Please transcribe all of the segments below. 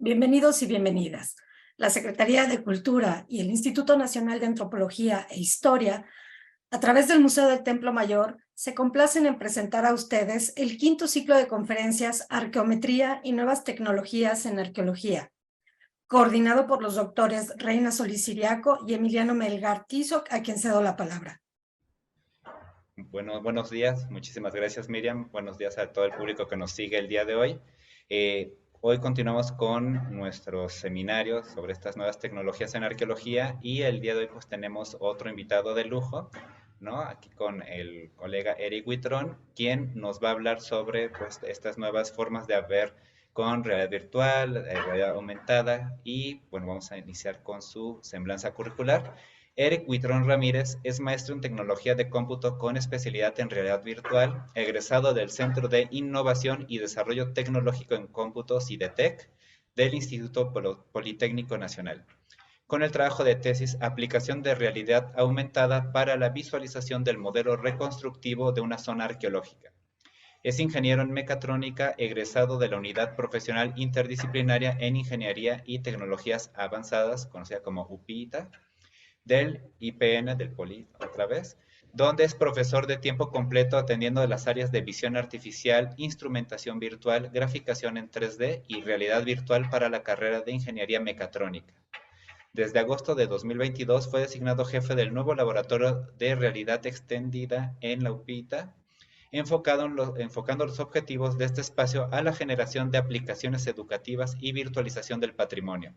Bienvenidos y bienvenidas. La Secretaría de Cultura y el Instituto Nacional de Antropología e Historia, a través del Museo del Templo Mayor, se complacen en presentar a ustedes el quinto ciclo de conferencias Arqueometría y Nuevas Tecnologías en Arqueología, coordinado por los doctores Reina Solís Siriaco y Emiliano Melgar Tizoc, a quien cedo la palabra. Bueno, buenos días, muchísimas gracias Miriam, buenos días a todo el público que nos sigue el día de hoy. Hoy continuamos con nuestros seminarios sobre estas nuevas tecnologías en arqueología y el día de hoy pues tenemos otro invitado de lujo, ¿no? Aquí con el colega Eric Huitrón, quien nos va a hablar sobre pues estas nuevas formas de ver con realidad virtual, realidad aumentada y bueno, vamos a iniciar con su semblanza curricular. Eric Huitrón Ramírez es maestro en tecnología de cómputo con especialidad en realidad virtual, egresado del Centro de Innovación y Desarrollo Tecnológico en Cómputo CIDETEC del Instituto Politécnico Nacional. Con el trabajo de tesis Aplicación de realidad aumentada para la visualización del modelo reconstructivo de una zona arqueológica. Es ingeniero en mecatrónica egresado de la Unidad Profesional Interdisciplinaria en Ingeniería y Tecnologías Avanzadas, conocida como UPITA, del IPN, del Poli, otra vez, donde es profesor de tiempo completo atendiendo las áreas de visión artificial, instrumentación virtual, graficación en 3D y realidad virtual para la carrera de Ingeniería Mecatrónica. Desde agosto de 2022 fue designado jefe del nuevo laboratorio de realidad extendida en la UPITA, enfocando los objetivos de este espacio a la generación de aplicaciones educativas y virtualización del patrimonio.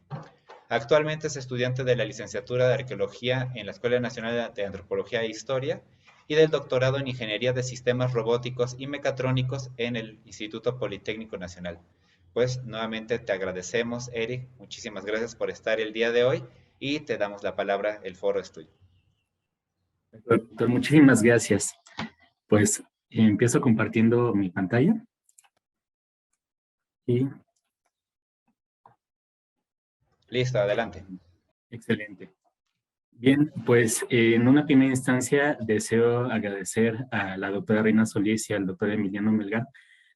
Actualmente es estudiante de la licenciatura de Arqueología en la Escuela Nacional de Antropología e Historia y del doctorado en Ingeniería de Sistemas Robóticos y Mecatrónicos en el Instituto Politécnico Nacional. Pues nuevamente te agradecemos, Eric, muchísimas gracias por estar el día de hoy y te damos la palabra, el foro es tuyo. Doctor, muchísimas gracias. Pues empiezo compartiendo mi pantalla. Y listo, adelante. Excelente. Bien, pues en una primera instancia deseo agradecer a la doctora Reina Solís y al doctor Emiliano Melgar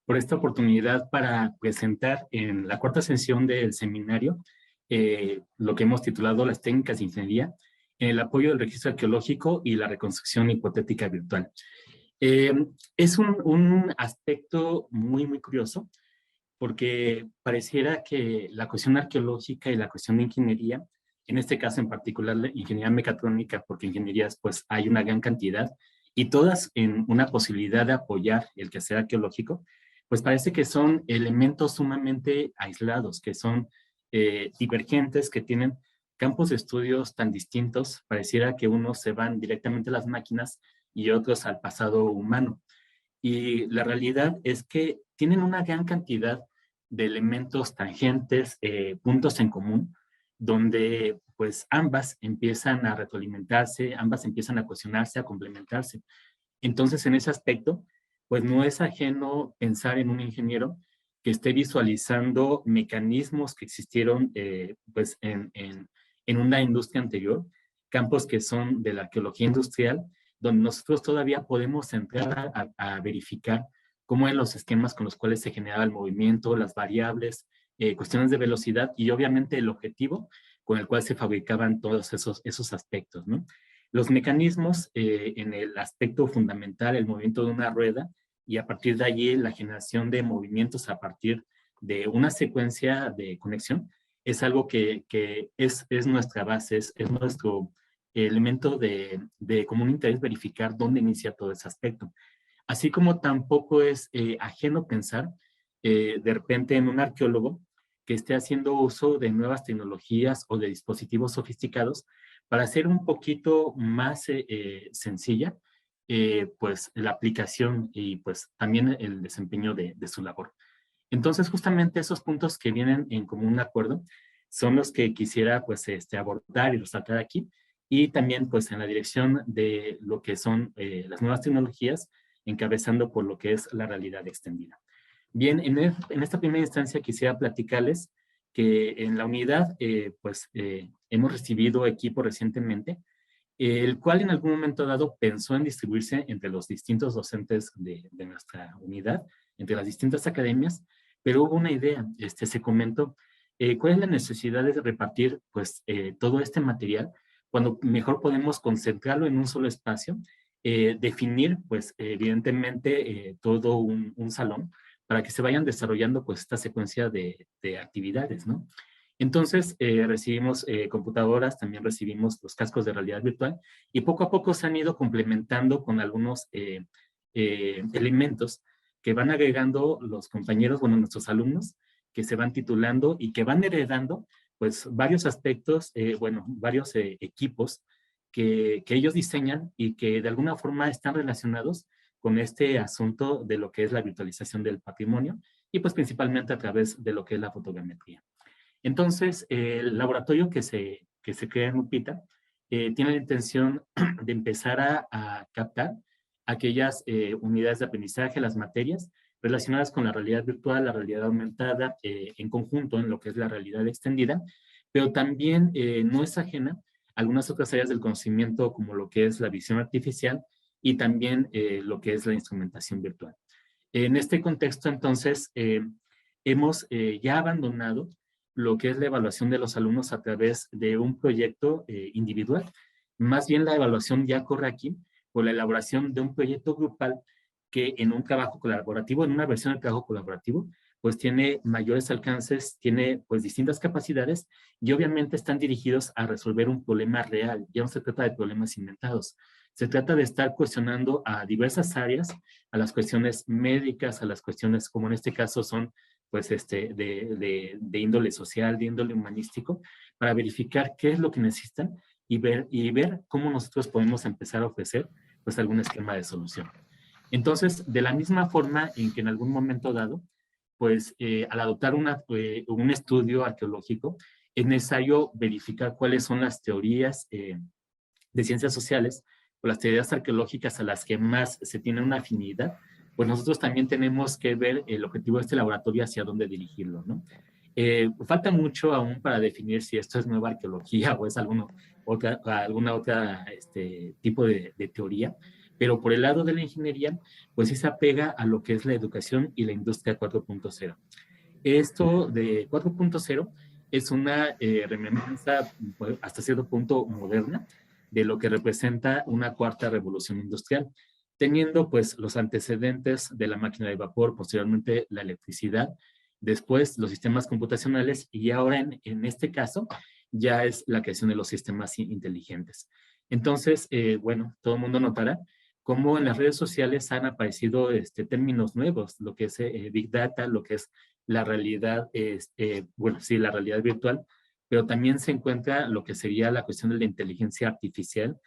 por esta oportunidad para presentar en la cuarta sesión del seminario lo que hemos titulado Las técnicas de ingeniería en el apoyo del registro arqueológico y la reconstrucción hipotética virtual. Es un aspecto muy curioso porque pareciera que la cuestión arqueológica y la cuestión de ingeniería, en este caso en particular la ingeniería mecatrónica, porque ingenierías pues hay una gran cantidad y todas en una posibilidad de apoyar el quehacer arqueológico, pues parece que son elementos sumamente aislados, que son divergentes, que tienen campos de estudios tan distintos, pareciera que unos se van directamente a las máquinas y otros al pasado humano. Y la realidad es que tienen una gran cantidad de elementos tangentes, puntos en común, donde pues ambas empiezan a retroalimentarse, ambas empiezan a cuestionarse, a complementarse. Entonces, en ese aspecto, pues no es ajeno pensar en un ingeniero que esté visualizando mecanismos que existieron pues en una industria anterior, campos que son de la arqueología industrial, donde nosotros todavía podemos entrar a verificar cómo eran los esquemas con los cuales se generaba el movimiento, las variables, cuestiones de velocidad y obviamente el objetivo con el cual se fabricaban todos esos aspectos, ¿no? Los mecanismos en el aspecto fundamental, el movimiento de una rueda y a partir de allí la generación de movimientos a partir de una secuencia de conexión es algo que es nuestra base, es nuestro elemento de común interés verificar dónde inicia todo ese aspecto. Así como tampoco es ajeno pensar de repente en un arqueólogo que esté haciendo uso de nuevas tecnologías o de dispositivos sofisticados para hacer un poquito más sencilla pues la aplicación y pues también el desempeño de su labor. Entonces justamente esos puntos que vienen en común acuerdo son los que quisiera pues abordar y resaltar aquí y también pues en la dirección de lo que son las nuevas tecnologías encabezando por lo que es la realidad extendida. Bien, en esta primera instancia quisiera platicarles que en la unidad hemos recibido equipo recientemente, el cual en algún momento dado pensó en distribuirse entre los distintos docentes de nuestra unidad, entre las distintas academias, pero hubo una idea, se comentó ¿cuál es la necesidad de repartir pues todo este material cuando mejor podemos concentrarlo en un solo espacio? Definir pues evidentemente todo un salón para que se vayan desarrollando pues esta secuencia de actividades, ¿no? Entonces recibimos computadoras, también recibimos los cascos de realidad virtual y poco a poco se han ido complementando con algunos elementos que van agregando los compañeros, bueno, nuestros alumnos, que se van titulando y que van heredando pues varios aspectos, bueno, varios equipos que ellos diseñan y que de alguna forma están relacionados con este asunto de lo que es la virtualización del patrimonio y pues principalmente a través de lo que es la fotogrametría. Entonces, el laboratorio que se crea en Lupita tiene la intención de empezar a captar aquellas unidades de aprendizaje, las materias relacionadas con la realidad virtual, la realidad aumentada, en conjunto en lo que es la realidad extendida, pero también no es ajena a algunas otras áreas del conocimiento como lo que es la visión artificial y también lo que es la instrumentación virtual. En este contexto, entonces, hemos ya abandonado lo que es la evaluación de los alumnos a través de un proyecto individual. Más bien la evaluación ya corre aquí por la elaboración de un proyecto grupal que en un trabajo colaborativo, en una versión de trabajo colaborativo, pues tiene mayores alcances, tiene pues distintas capacidades y obviamente están dirigidos a resolver un problema real. Ya no se trata de problemas inventados. Se trata de estar cuestionando a diversas áreas, a las cuestiones médicas, a las cuestiones como en este caso son pues de índole social, de índole humanístico, para verificar qué es lo que necesitan y ver cómo nosotros podemos empezar a ofrecer pues algún esquema de solución. Entonces, de la misma forma en que en algún momento dado, pues al adoptar un estudio arqueológico, es necesario verificar cuáles son las teorías de ciencias sociales o las teorías arqueológicas a las que más se tiene una afinidad, pues nosotros también tenemos que ver el objetivo de este laboratorio hacia dónde dirigirlo, ¿no? Falta mucho aún para definir si esto es nueva arqueología o es alguna otra tipo de teoría, pero por el lado de la ingeniería, pues sí se apega a lo que es la educación y la industria 4.0. Esto de 4.0 es una remembranza pues, hasta cierto punto moderna de lo que representa una cuarta revolución industrial, teniendo pues los antecedentes de la máquina de vapor, posteriormente la electricidad, después los sistemas computacionales y ahora en este caso ya es la creación de los sistemas inteligentes. Entonces, bueno, todo el mundo notará cómo en las redes sociales han aparecido términos nuevos, lo que es Big Data, lo que es la realidad, bueno, sí, la realidad virtual, pero también se encuentra lo que sería la cuestión de la inteligencia artificial,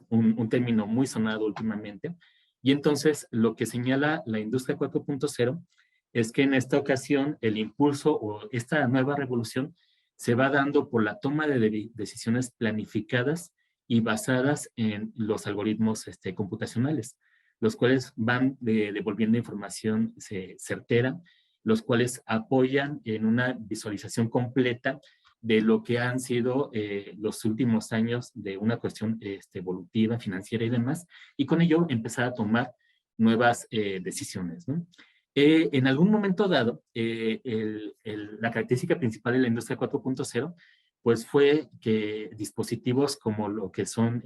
un término muy sonado últimamente. Y entonces lo que señala la industria 4.0 es que en esta ocasión el impulso o esta nueva revolución se va dando por la toma de decisiones planificadas y basadas en los algoritmos computacionales, los cuales van devolviendo información certera, los cuales apoyan en una visualización completa de lo que han sido los últimos años de una cuestión evolutiva, financiera y demás, y con ello empezar a tomar nuevas decisiones, ¿no? En algún momento dado, la característica principal de la industria 4.0 pues fue que dispositivos como lo que son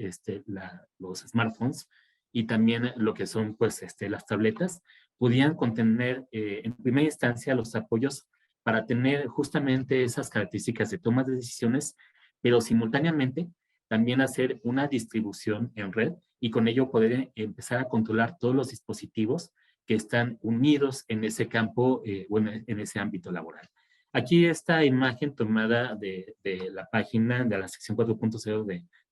los smartphones y también lo que son pues las tabletas podían contener en primera instancia los apoyos para tener justamente esas características de toma de decisiones, pero simultáneamente también hacer una distribución en red y con ello poder empezar a controlar todos los dispositivos que están unidos en ese campo, bueno, en ese ámbito laboral. Aquí esta imagen tomada de la página de la sección 4.0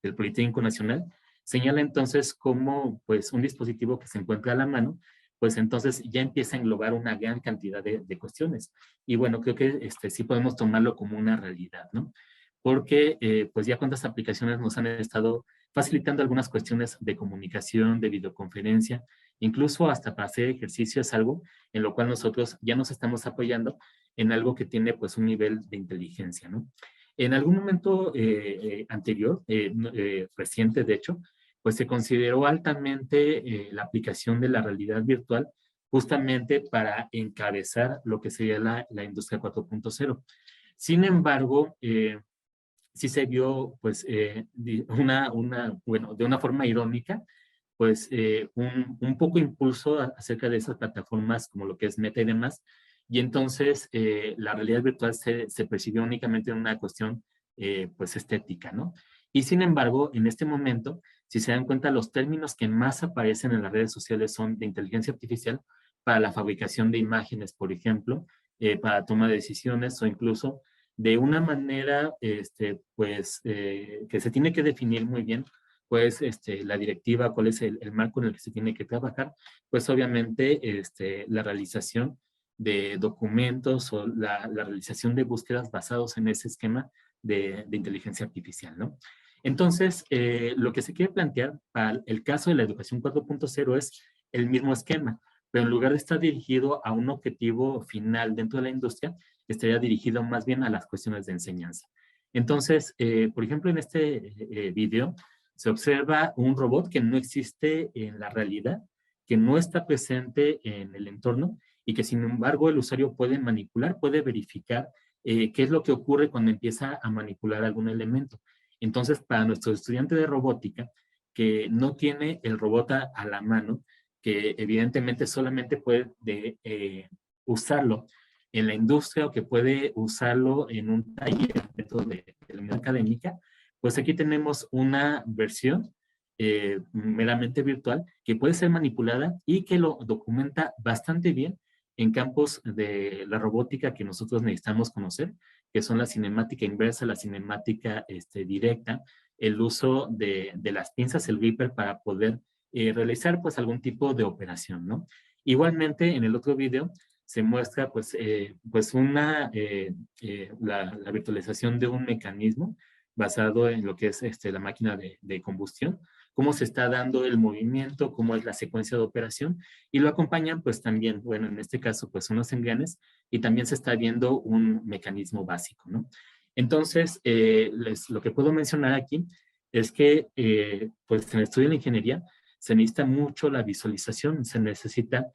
del Politécnico Nacional señala entonces cómo pues un dispositivo que se encuentra a la mano pues entonces ya empieza a englobar una gran cantidad de cuestiones. Y bueno, creo que sí podemos tomarlo como una realidad, ¿no? Porque pues ya cuántas aplicaciones nos han estado facilitando algunas cuestiones de comunicación, de videoconferencia, incluso hasta para hacer ejercicio es algo en lo cual nosotros ya nos estamos apoyando en algo que tiene pues un nivel de inteligencia, ¿no? En algún momento anterior, reciente de hecho, pues se consideró altamente la aplicación de la realidad virtual justamente para encabezar lo que sería la industria 4.0. Sin embargo, sí se vio, pues, bueno, de una forma irónica, pues, un poco impulso acerca de esas plataformas como lo que es Meta y demás, y entonces la realidad virtual se percibió únicamente en una cuestión, pues, estética, ¿no? Y sin embargo, en este momento, si se dan cuenta, los términos que más aparecen en las redes sociales son de inteligencia artificial para la fabricación de imágenes, por ejemplo, para toma de decisiones o incluso de una manera, pues, que se tiene que definir muy bien, pues, la directiva, cuál es el marco en el que se tiene que trabajar, pues, obviamente, la realización de documentos o la realización de búsquedas basados en ese esquema de inteligencia artificial, ¿no? Entonces, lo que se quiere plantear para el caso de la educación 4.0 es el mismo esquema, pero en lugar de estar dirigido a un objetivo final dentro de la industria, estaría dirigido más bien a las cuestiones de enseñanza. Entonces, por ejemplo, en este video se observa un robot que no existe en la realidad, que no está presente en el entorno y que sin embargo el usuario puede manipular, puede verificar qué es lo que ocurre cuando empieza a manipular algún elemento. Entonces, para nuestro estudiante de robótica, que no tiene el robot a la mano, que evidentemente solamente puede usarlo en la industria o que puede usarlo en un taller dentro de la unidad académica, pues aquí tenemos una versión meramente virtual que puede ser manipulada y que lo documenta bastante bien en campos de la robótica que nosotros necesitamos conocer, que son la cinemática inversa, la cinemática directa, el uso de las pinzas, el gripper para poder realizar pues algún tipo de operación, ¿no? Igualmente en el otro video se muestra pues, la virtualización de un mecanismo basado en lo que es la máquina de combustión, cómo se está dando el movimiento, cómo es la secuencia de operación, y lo acompañan pues también, bueno, en este caso pues unos engranes, y también se está viendo un mecanismo básico, ¿no? Entonces, lo que puedo mencionar aquí es que pues en el estudio de la ingeniería se necesita mucho la visualización, se necesita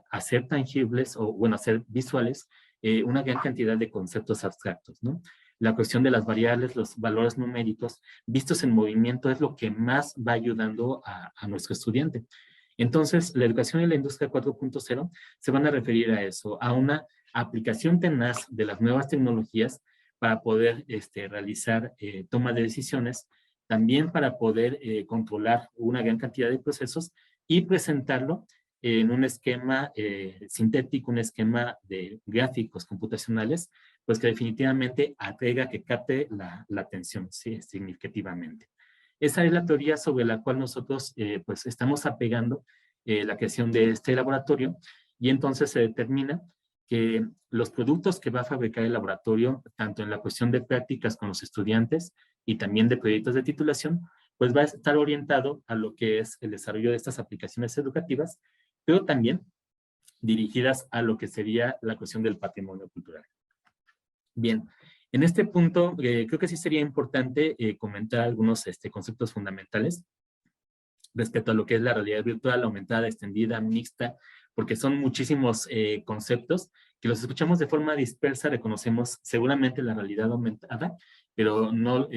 hacer tangibles o, bueno, hacer visuales una gran cantidad de conceptos abstractos, ¿no? La cuestión de las variables, los valores numéricos vistos en movimiento es lo que más va ayudando a nuestro estudiante. Entonces, la educación y la industria 4.0 se van a referir a eso, a una aplicación tenaz de las nuevas tecnologías para poder realizar toma de decisiones, también para poder controlar una gran cantidad de procesos y presentarlo en un esquema sintético, un esquema de gráficos computacionales, pues que definitivamente atraiga, que capte la atención, ¿sí? Significativamente. Esa es la teoría sobre la cual nosotros pues estamos apegando la creación de este laboratorio, y entonces se determina que los productos que va a fabricar el laboratorio, tanto en la cuestión de prácticas con los estudiantes y también de proyectos de titulación, pues va a estar orientado a lo que es el desarrollo de estas aplicaciones educativas, pero también dirigidas a lo que sería la cuestión del patrimonio cultural. Bien, en este punto creo que sí sería importante comentar algunos conceptos fundamentales respecto a lo que es la realidad virtual, aumentada, extendida, mixta, porque son muchísimos conceptos que los escuchamos de forma dispersa, reconocemos seguramente la realidad aumentada, pero no,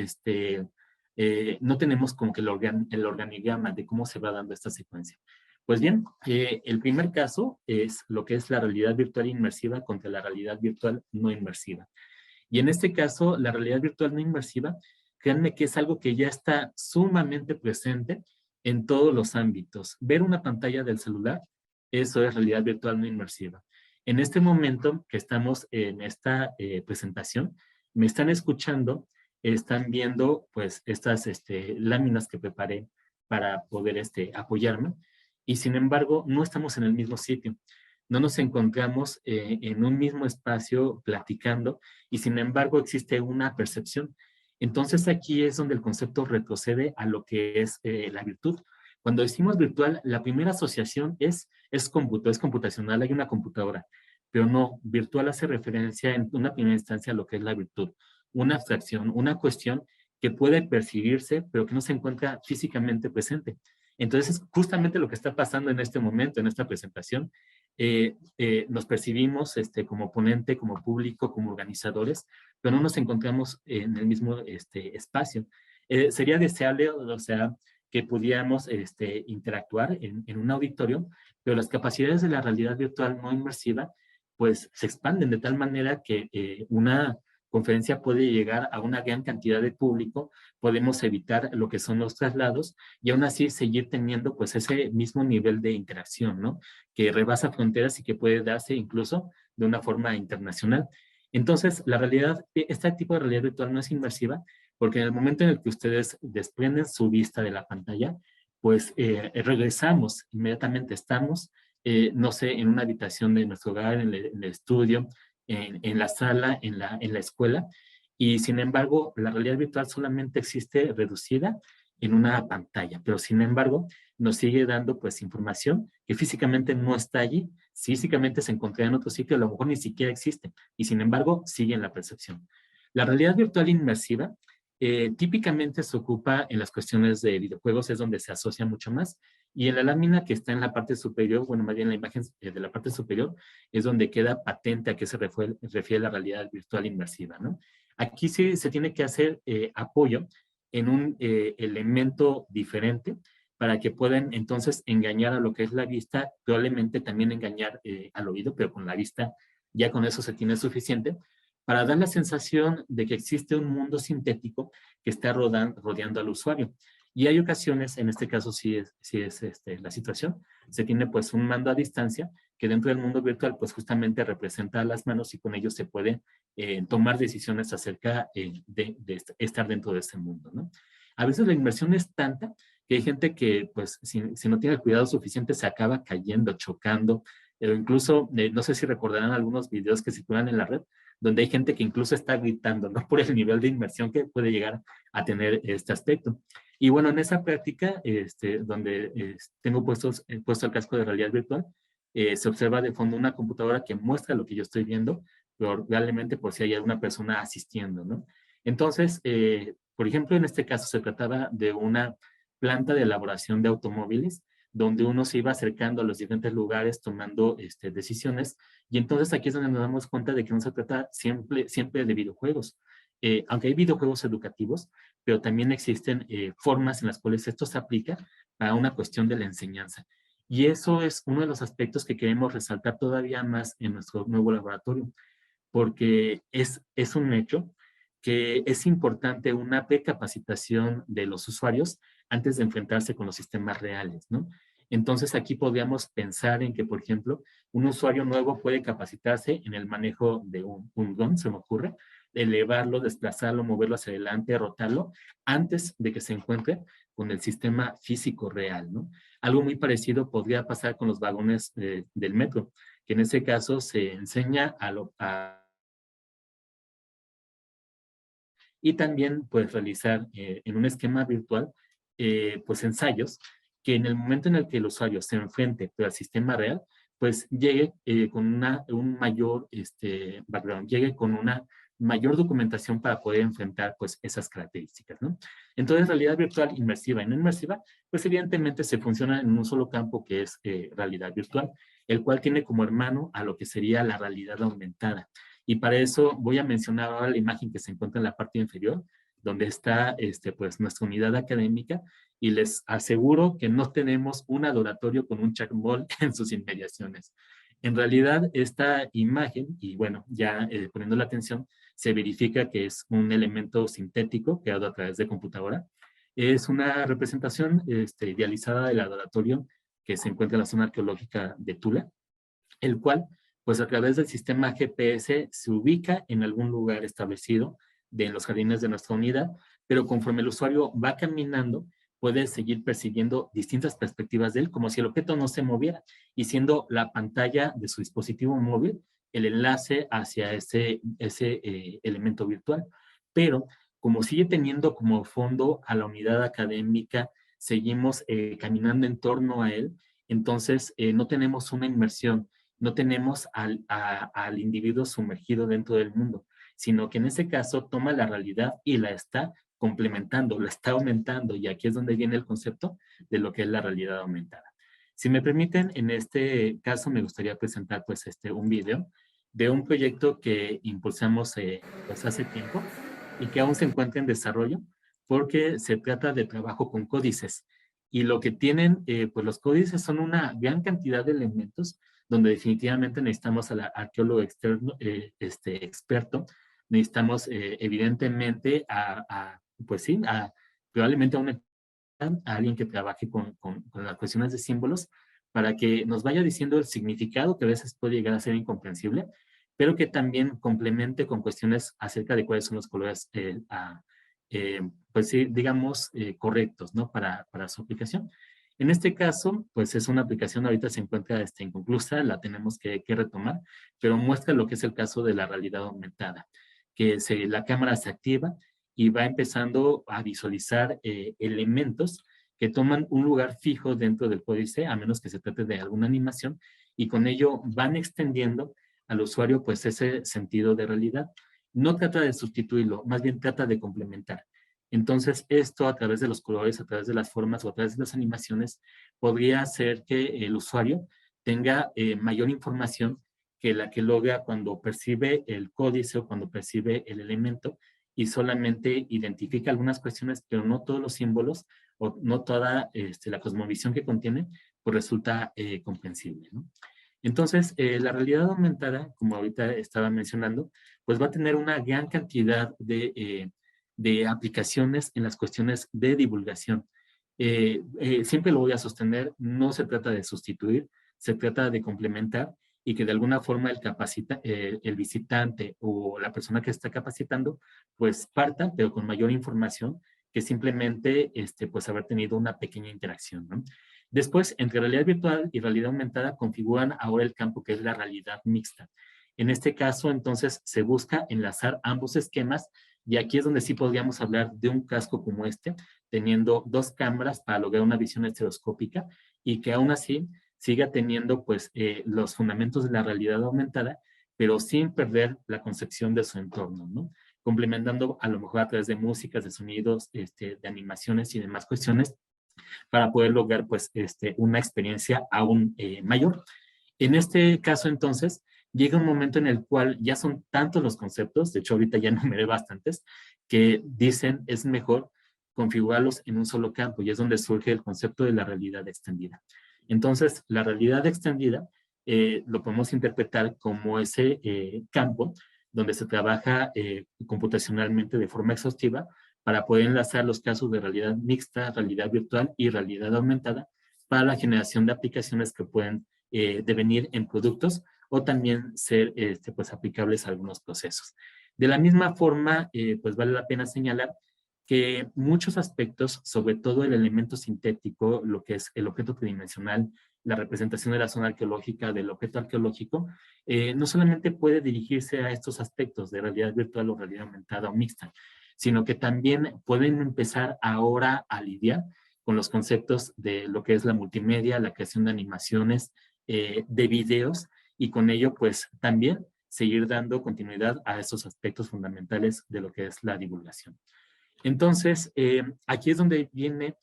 no tenemos como que el organigrama de cómo se va dando esta secuencia. Pues bien, el primer caso es lo que es la realidad virtual inmersiva contra la realidad virtual no inmersiva. Y en este caso, la realidad virtual no inmersiva, créanme que es algo que ya está sumamente presente en todos los ámbitos. Ver una pantalla del celular, eso es realidad virtual no inmersiva. En este momento que estamos en esta presentación, me están escuchando, están viendo pues estas láminas que preparé para poder apoyarme, y sin embargo no estamos en el mismo sitio. No nos encontramos en un mismo espacio platicando, y sin embargo existe una percepción. Entonces aquí es donde el concepto retrocede a lo que es la virtud. Cuando decimos virtual, la primera asociación es computacional, hay una computadora, pero no, virtual hace referencia en una primera instancia a lo que es la virtud, una abstracción, una cuestión que puede percibirse, pero que no se encuentra físicamente presente. Entonces, justamente lo que está pasando en este momento, en esta presentación, nos percibimos como ponente, como público, como organizadores, pero no nos encontramos en el mismo espacio. Sería deseable, o sea, que pudiéramos interactuar en un auditorio, pero las capacidades de la realidad virtual no inmersiva pues se expanden de tal manera que una conferencia puede llegar a una gran cantidad de público, podemos evitar lo que son los traslados y aún así seguir teniendo pues ese mismo nivel de interacción, ¿no? Que rebasa fronteras y que puede darse incluso de una forma internacional. Entonces, la realidad, este tipo de realidad virtual no es inmersiva porque en el momento en el que ustedes desprenden su vista de la pantalla, pues regresamos inmediatamente, estamos no sé, en una habitación de nuestro hogar, en el estudio, en la sala, en la escuela, y sin embargo, la realidad virtual solamente existe reducida en una pantalla, pero sin embargo, nos sigue dando pues información que físicamente no está allí, físicamente se encuentra en otro sitio, a lo mejor ni siquiera existe, y sin embargo, sigue en la percepción. La realidad virtual inmersiva típicamente se ocupa en las cuestiones de videojuegos, es donde se asocia mucho más, y en la lámina que está en la parte superior, bueno, más bien la imagen de la parte superior, es donde queda patente a qué se refiere la realidad virtual inmersiva, ¿no? Aquí sí se tiene que hacer apoyo en un elemento diferente para que puedan entonces engañar a lo que es la vista, probablemente también engañar al oído, pero con la vista ya con eso se tiene suficiente, para dar la sensación de que existe un mundo sintético que está rodeando al usuario. Y hay ocasiones, en este caso sí es la situación, se tiene pues un mando a distancia que dentro del mundo virtual pues justamente representa las manos y con ello se puede tomar decisiones acerca de estar dentro de ese mundo, ¿no? A veces la inmersión es tanta que hay gente que pues si no tiene el cuidado suficiente se acaba cayendo, chocando, pero incluso, no sé si recordarán algunos videos que circulan en la red, donde hay gente que incluso está gritando, ¿no? Por el nivel de inmersión que puede llegar a tener este aspecto. Y bueno, en esa práctica, donde tengo puesto el casco de realidad virtual, se observa de fondo una computadora que muestra lo que yo estoy viendo, probablemente por si hay alguna persona asistiendo, ¿no? Entonces, por ejemplo, en este caso se trataba de una planta de elaboración de automóviles, donde uno se iba acercando a los diferentes lugares tomando decisiones, y entonces aquí es donde nos damos cuenta de que no se trata siempre de videojuegos, aunque hay videojuegos educativos, pero también existen formas en las cuales esto se aplica para una cuestión de la enseñanza. Y eso es uno de los aspectos que queremos resaltar todavía más en nuestro nuevo laboratorio, porque es un hecho que es importante una precapacitación de los usuarios antes de enfrentarse con los sistemas reales, ¿no? Entonces aquí podríamos pensar en que, por ejemplo, un usuario nuevo puede capacitarse en el manejo de un dron, se me ocurre, elevarlo, desplazarlo, moverlo hacia adelante, rotarlo, antes de que se encuentre con el sistema físico real, ¿no? Algo muy parecido podría pasar con los vagones del metro, que en ese caso se enseña y también pues realizar en un esquema virtual pues ensayos que en el momento en el que el usuario se enfrente al sistema real, pues llegue con un mayor background, llegue con una mayor documentación para poder enfrentar pues esas características, ¿no? Entonces, realidad virtual inmersiva y no inmersiva, pues evidentemente se funciona en un solo campo que es realidad virtual, el cual tiene como hermano a lo que sería la realidad aumentada. Y para eso voy a mencionar ahora la imagen que se encuentra en la parte inferior, donde está pues, nuestra unidad académica, y les aseguro que no tenemos un adoratorio con un charmol en sus inmediaciones. En realidad, esta imagen, y bueno, ya poniendo la atención, se verifica que es un elemento sintético creado a través de computadora. Es una representación idealizada del adoratorio que se encuentra en la zona arqueológica de Tula, el cual, pues a través del sistema GPS, se ubica en algún lugar establecido en los jardines de nuestra unidad, pero conforme el usuario va caminando, puede seguir percibiendo distintas perspectivas de él, como si el objeto no se moviera, y siendo la pantalla de su dispositivo móvil el enlace hacia ese elemento virtual. Pero como sigue teniendo como fondo a la unidad académica, seguimos caminando en torno a él, entonces no tenemos una inmersión, no tenemos al individuo sumergido dentro del mundo, sino que en ese caso toma la realidad y la está complementando, la está aumentando, y aquí es donde viene el concepto de lo que es la realidad aumentada. Si me permiten, en este caso me gustaría presentar pues un video de un proyecto que impulsamos pues hace tiempo y que aún se encuentra en desarrollo, porque se trata de trabajo con códices. Y lo que tienen, pues los códices son una gran cantidad de elementos donde definitivamente necesitamos al arqueólogo externo, experto, necesitamos evidentemente pues sí, probablemente a alguien que trabaje con las cuestiones de símbolos para que nos vaya diciendo el significado que a veces puede llegar a ser incomprensible, pero que también complemente con cuestiones acerca de cuáles son los colores, pues sí, digamos, correctos, ¿no? Para su aplicación. En este caso, pues es una aplicación, ahorita se encuentra inconclusa, la tenemos que retomar, pero muestra lo que es el caso de la realidad aumentada, que la cámara se activa y va empezando a visualizar elementos que toman un lugar fijo dentro del códice, a menos que se trate de alguna animación, y con ello van extendiendo al usuario pues ese sentido de realidad. No trata de sustituirlo, más bien trata de complementar. Entonces, esto a través de los colores, a través de las formas o a través de las animaciones, podría hacer que el usuario tenga mayor información que la que logra cuando percibe el códice o cuando percibe el elemento y solamente identifica algunas cuestiones, pero no todos los símbolos o no toda la cosmovisión que contiene, pues resulta comprensible, ¿no? Entonces, la realidad aumentada, como ahorita estaba mencionando, pues va a tener una gran cantidad de aplicaciones en las cuestiones de divulgación. Siempre lo voy a sostener, no se trata de sustituir, se trata de complementar y que de alguna forma el visitante o la persona que está capacitando, pues parta, pero con mayor información que simplemente pues haber tenido una pequeña interacción, ¿no? Después, entre realidad virtual y realidad aumentada, configuran ahora el campo que es la realidad mixta. En este caso, entonces, se busca enlazar ambos esquemas y aquí es donde sí podríamos hablar de un casco como este, teniendo dos cámaras para lograr una visión estereoscópica y que aún así siga teniendo pues los fundamentos de la realidad aumentada, pero sin perder la concepción de su entorno, ¿no? Complementando a lo mejor a través de músicas, de sonidos, de animaciones y demás cuestiones para poder lograr pues una experiencia aún mayor. En este caso entonces llega un momento en el cual ya son tantos los conceptos, de hecho ahorita ya enumeré bastantes, que dicen es mejor configurarlos en un solo campo y es donde surge el concepto de la realidad extendida. Entonces, la realidad extendida lo podemos interpretar como ese campo donde se trabaja computacionalmente de forma exhaustiva para poder enlazar los casos de realidad mixta, realidad virtual y realidad aumentada para la generación de aplicaciones que pueden devenir en productos o también ser pues, aplicables a algunos procesos. De la misma forma, pues vale la pena señalar que muchos aspectos, sobre todo el elemento sintético, lo que es el objeto tridimensional, la representación de la zona arqueológica, del objeto arqueológico, no solamente puede dirigirse a estos aspectos de realidad virtual o realidad aumentada o mixta, sino que también pueden empezar ahora a lidiar con los conceptos de lo que es la multimedia, la creación de animaciones, de videos, y con ello pues también seguir dando continuidad a estos aspectos fundamentales de lo que es la divulgación. Entonces, aquí es donde viene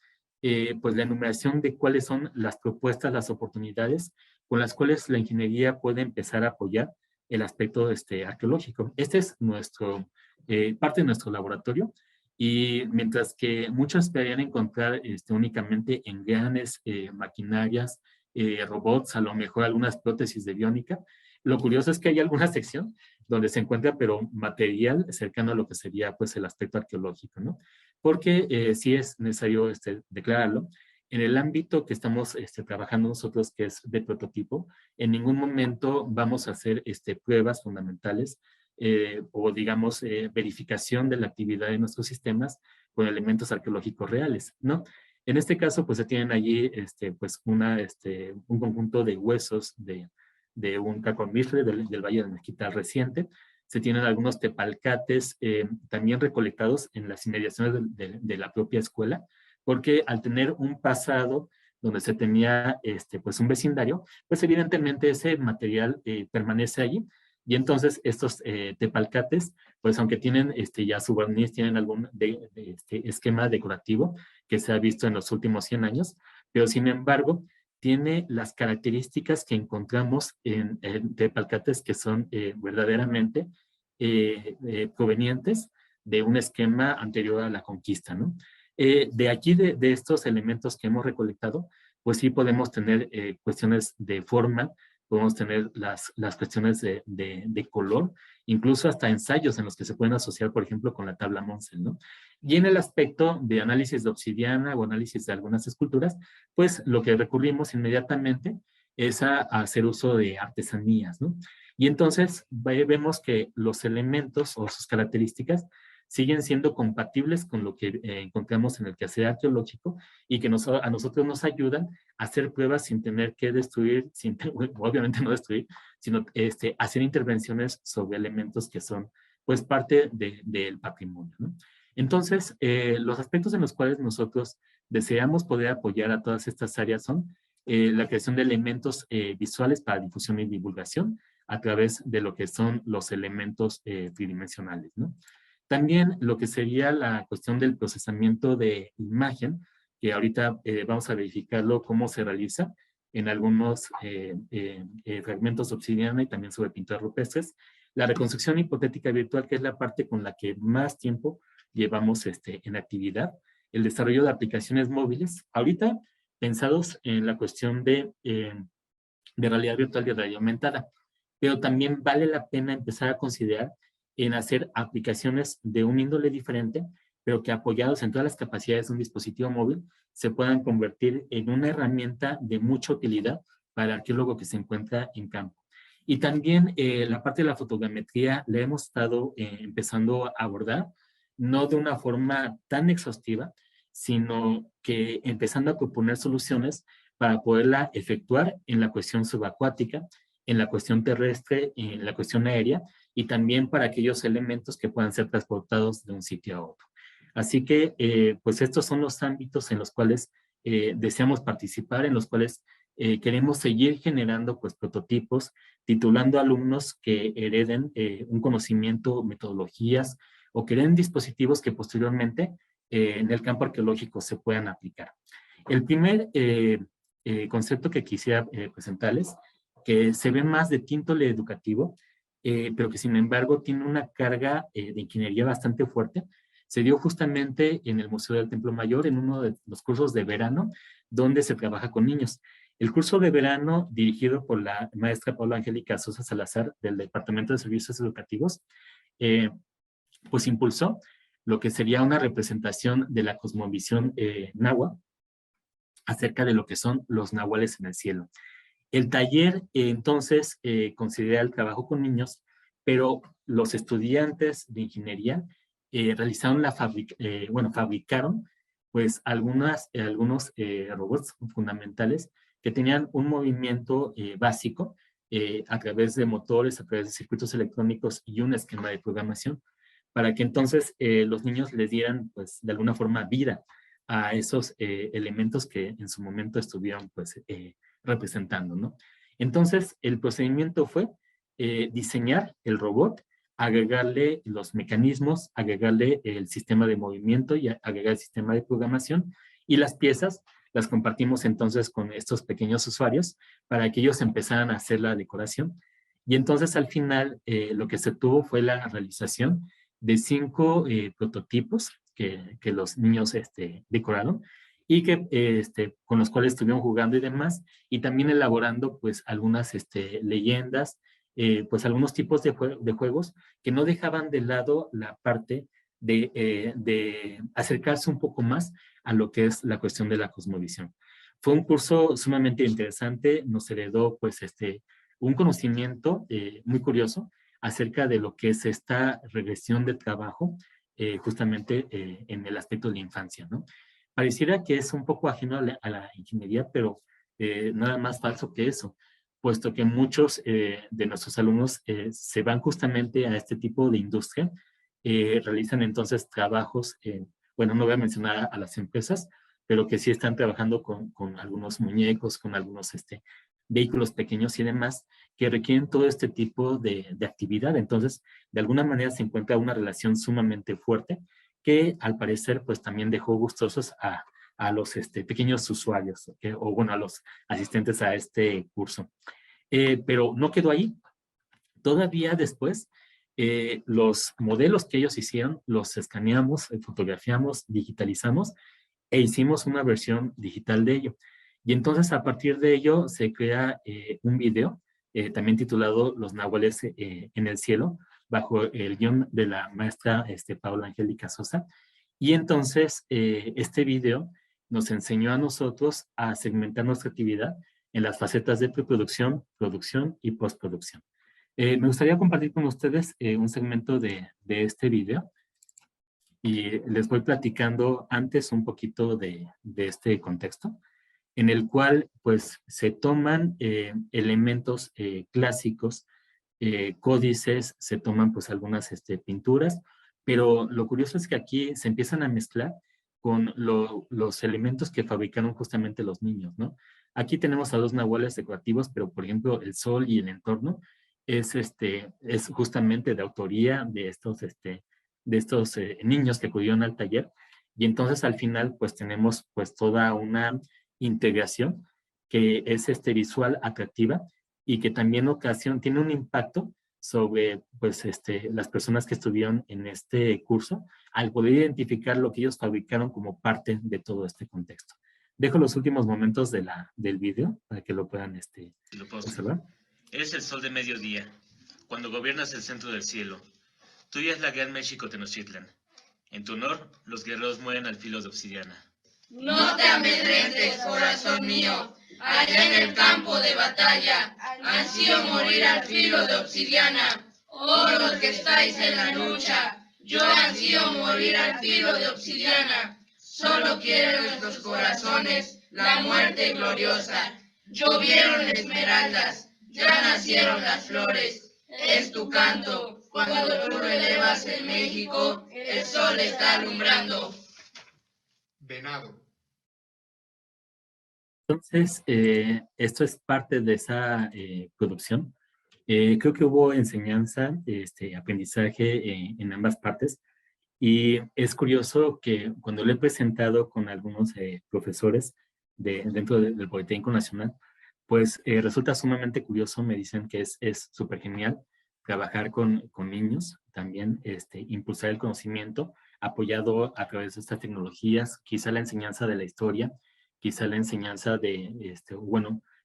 pues la enumeración de cuáles son las propuestas, las oportunidades con las cuales la ingeniería puede empezar a apoyar el aspecto arqueológico. Este es parte de nuestro laboratorio y mientras que muchos esperarían encontrar únicamente en grandes maquinarias, robots, a lo mejor algunas prótesis de biónica, lo curioso es que hay alguna sección donde se encuentra, pero material cercano a lo que sería pues el aspecto arqueológico, ¿no? Porque sí es necesario declararlo. En el ámbito que estamos trabajando nosotros, que es de prototipo, en ningún momento vamos a hacer pruebas fundamentales o digamos verificación de la actividad de nuestros sistemas con elementos arqueológicos reales, ¿no? En este caso, pues se tienen allí pues un conjunto de huesos de un cacomixtle del Valle de Mezquital reciente. Se tienen algunos tepalcates también recolectados en las inmediaciones de la propia escuela, porque al tener un pasado donde se tenía pues un vecindario, pues evidentemente ese material permanece allí. Y entonces estos tepalcates, pues aunque tienen ya su barniz, tienen algún esquema decorativo que se ha visto en los últimos 100 años, pero sin embargo, tiene las características que encontramos en Tepalcates que son verdaderamente provenientes de un esquema anterior a la conquista, ¿no? De aquí, de estos elementos que hemos recolectado, pues sí podemos tener cuestiones de forma, podemos tener las cuestiones de color, incluso hasta ensayos en los que se pueden asociar, por ejemplo, con la tabla Monsell, ¿no? Y en el aspecto de análisis de obsidiana o análisis de algunas esculturas, pues lo que recurrimos inmediatamente es a hacer uso de artesanías, ¿no? Y entonces vemos que los elementos o sus características siguen siendo compatibles con lo que encontramos en el quehacer arqueológico y que a nosotros nos ayudan a hacer pruebas sin tener que destruir, obviamente no destruir, sino hacer intervenciones sobre elementos que son pues parte del patrimonio, ¿no? Entonces, los aspectos en los cuales nosotros deseamos poder apoyar a todas estas áreas son la creación de elementos visuales para difusión y divulgación a través de lo que son los elementos tridimensionales, ¿no? También lo que sería la cuestión del procesamiento de imagen, que ahorita vamos a verificarlo cómo se realiza en algunos fragmentos de obsidiana y también sobre pinturas rupestres. La reconstrucción hipotética virtual, que es la parte con la que más tiempo llevamos en actividad. El desarrollo de aplicaciones móviles, ahorita pensados en la cuestión de realidad virtual y realidad aumentada, pero también vale la pena empezar a considerar en hacer aplicaciones de un índole diferente, pero que apoyados en todas las capacidades de un dispositivo móvil, se puedan convertir en una herramienta de mucha utilidad para el arqueólogo que se encuentra en campo. Y también la parte de la fotogrametría la hemos estado empezando a abordar, no de una forma tan exhaustiva, sino que empezando a proponer soluciones para poderla efectuar en la cuestión subacuática, en la cuestión terrestre, en la cuestión aérea, y también para aquellos elementos que puedan ser transportados de un sitio a otro. Así que, pues estos son los ámbitos en los cuales deseamos participar, en los cuales queremos seguir generando pues prototipos, titulando alumnos que hereden un conocimiento, metodologías o que hereden dispositivos que posteriormente en el campo arqueológico se puedan aplicar. El primer concepto que quisiera presentarles, que se ve más de índole educativo, pero que sin embargo tiene una carga de ingeniería bastante fuerte, se dio justamente en el Museo del Templo Mayor, en uno de los cursos de verano, donde se trabaja con niños. El curso de verano, dirigido por la maestra Paula Angélica Sosa Salazar, del Departamento de Servicios Educativos, pues impulsó lo que sería una representación de la cosmovisión náhuatl acerca de lo que son los nahuales en el cielo. El taller, entonces, considera el trabajo con niños, pero los estudiantes de ingeniería realizaron fabricaron pues algunos robots fundamentales que tenían un movimiento básico a través de motores, a través de circuitos electrónicos y un esquema de programación, para que entonces los niños les dieran, pues, de alguna forma vida a esos elementos que en su momento estuvieron, pues, representando, ¿no? Entonces, el procedimiento fue diseñar el robot, agregarle los mecanismos, agregarle el sistema de movimiento y agregar el sistema de programación, y las piezas las compartimos entonces con estos pequeños usuarios para que ellos empezaran a hacer la decoración. Y entonces al final lo que se tuvo fue la realización de 5 prototipos que los niños decoraron y que con los cuales estuvieron jugando y demás, y también elaborando pues algunas leyendas, pues algunos tipos de juegos que no dejaban de lado la parte de acercarse un poco más a lo que es la cuestión de la cosmovisión. Fue un curso sumamente interesante, nos heredó pues un conocimiento muy curioso acerca de lo que es esta regresión de trabajo justamente en el aspecto de la infancia, ¿no? Pareciera que es un poco ajeno a la ingeniería, pero nada más falso que eso, puesto que muchos de nuestros alumnos se van justamente a este tipo de industria, realizan entonces trabajos, bueno, no voy a mencionar a las empresas, pero que sí están trabajando con algunos muñecos, con algunos vehículos pequeños y demás, que requieren todo este tipo de actividad. Entonces, de alguna manera se encuentra una relación sumamente fuerte que al parecer pues también dejó gustosos a a los pequeños usuarios, o bueno, a los asistentes a este curso. Pero no quedó ahí. Todavía después, los modelos que ellos hicieron, los escaneamos, fotografiamos, digitalizamos e hicimos una versión digital de ello. Y entonces a partir de ello se crea un video, también titulado Los Nahuales en el Cielo, bajo el guión de la maestra Paula Angélica Sosa. Y entonces este video nos enseñó a nosotros a segmentar nuestra actividad en las facetas de preproducción, producción y postproducción. Me gustaría compartir con ustedes un segmento de este video y les voy platicando antes un poquito de este contexto, en el cual pues se toman elementos clásicos, códices, se toman pues algunas pinturas, pero lo curioso es que aquí se empiezan a mezclar con los elementos que fabricaron justamente los niños, ¿no? Aquí tenemos a dos nahuales decorativos, pero por ejemplo el sol y el entorno es justamente de autoría de estos niños que acudieron al taller, y entonces al final pues tenemos pues toda una integración que es visual atractiva y que también tiene un impacto sobre pues las personas que estuvieron en este curso al poder identificar lo que ellos fabricaron como parte de todo este contexto. Dejo los últimos momentos del video para que lo puedan observar. Eres el sol de mediodía, cuando gobiernas el centro del cielo. Tuya es la gran México Tenochtitlan. En tu honor, los guerreros mueren al filo de obsidiana. No te amedrentes, corazón mío, allá en el campo de batalla, ansío morir al filo de obsidiana. Oh, los que estáis en la lucha, yo ansío morir al filo de obsidiana. Solo quieren nuestros corazones la muerte gloriosa. Llovieron esmeraldas, ya nacieron las flores. Es tu canto, cuando tú relevas en México, el sol está alumbrando. Venado. Entonces, esto es parte de esa producción. Creo que hubo enseñanza, aprendizaje en ambas partes. Y es curioso que cuando lo he presentado con algunos profesores dentro del Politécnico Nacional, pues resulta sumamente curioso, me dicen que es súper genial trabajar con niños, también impulsar el conocimiento apoyado a través de estas tecnologías, quizá la enseñanza de la historia, quizá la enseñanza de,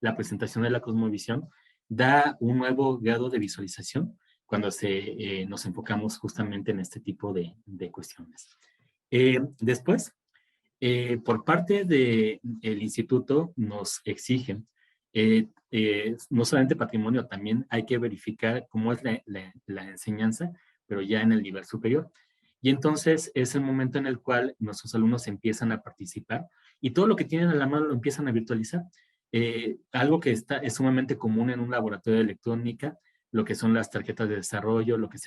la presentación de la cosmovisión, da un nuevo grado de visualización cuando nos enfocamos justamente en este tipo de cuestiones. Después, por parte del instituto nos exigen, no solamente patrimonio, también hay que verificar cómo es la enseñanza, pero ya en el nivel superior. Y entonces es el momento en el cual nuestros alumnos empiezan a participar y todo lo que tienen a la mano lo empiezan a virtualizar. Algo que es sumamente común en un laboratorio de electrónica, lo que son las tarjetas de desarrollo, lo que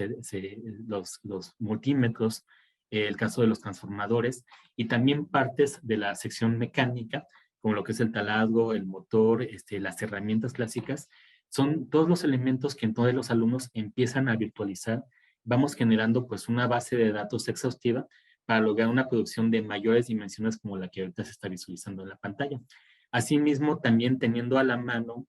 los multímetros, el caso de los transformadores y también partes de la sección mecánica, como lo que es el taladro, el motor, las herramientas clásicas, son todos los elementos que entonces los alumnos empiezan a virtualizar. Vamos generando pues una base de datos exhaustiva para lograr una producción de mayores dimensiones como la que ahorita se está visualizando en la pantalla. Asimismo, también teniendo a la mano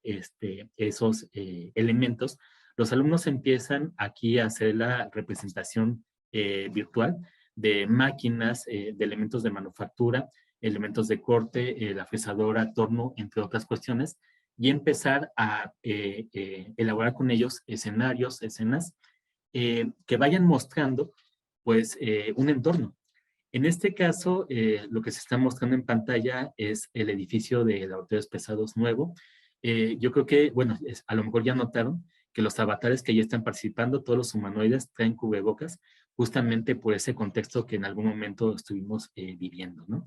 esos elementos, los alumnos empiezan aquí a hacer la representación virtual de máquinas, de elementos de manufactura, elementos de corte, la fresadora, torno, entre otras cuestiones, y empezar a elaborar con ellos escenarios, escenas, que vayan mostrando pues un entorno. En este caso, lo que se está mostrando en pantalla es el edificio de Laboratorios Pesados nuevo. Yo creo que, bueno, a lo mejor ya notaron que los avatares que ya están participando, todos los humanoides traen cubrebocas, justamente por ese contexto que en algún momento estuvimos viviendo, ¿no?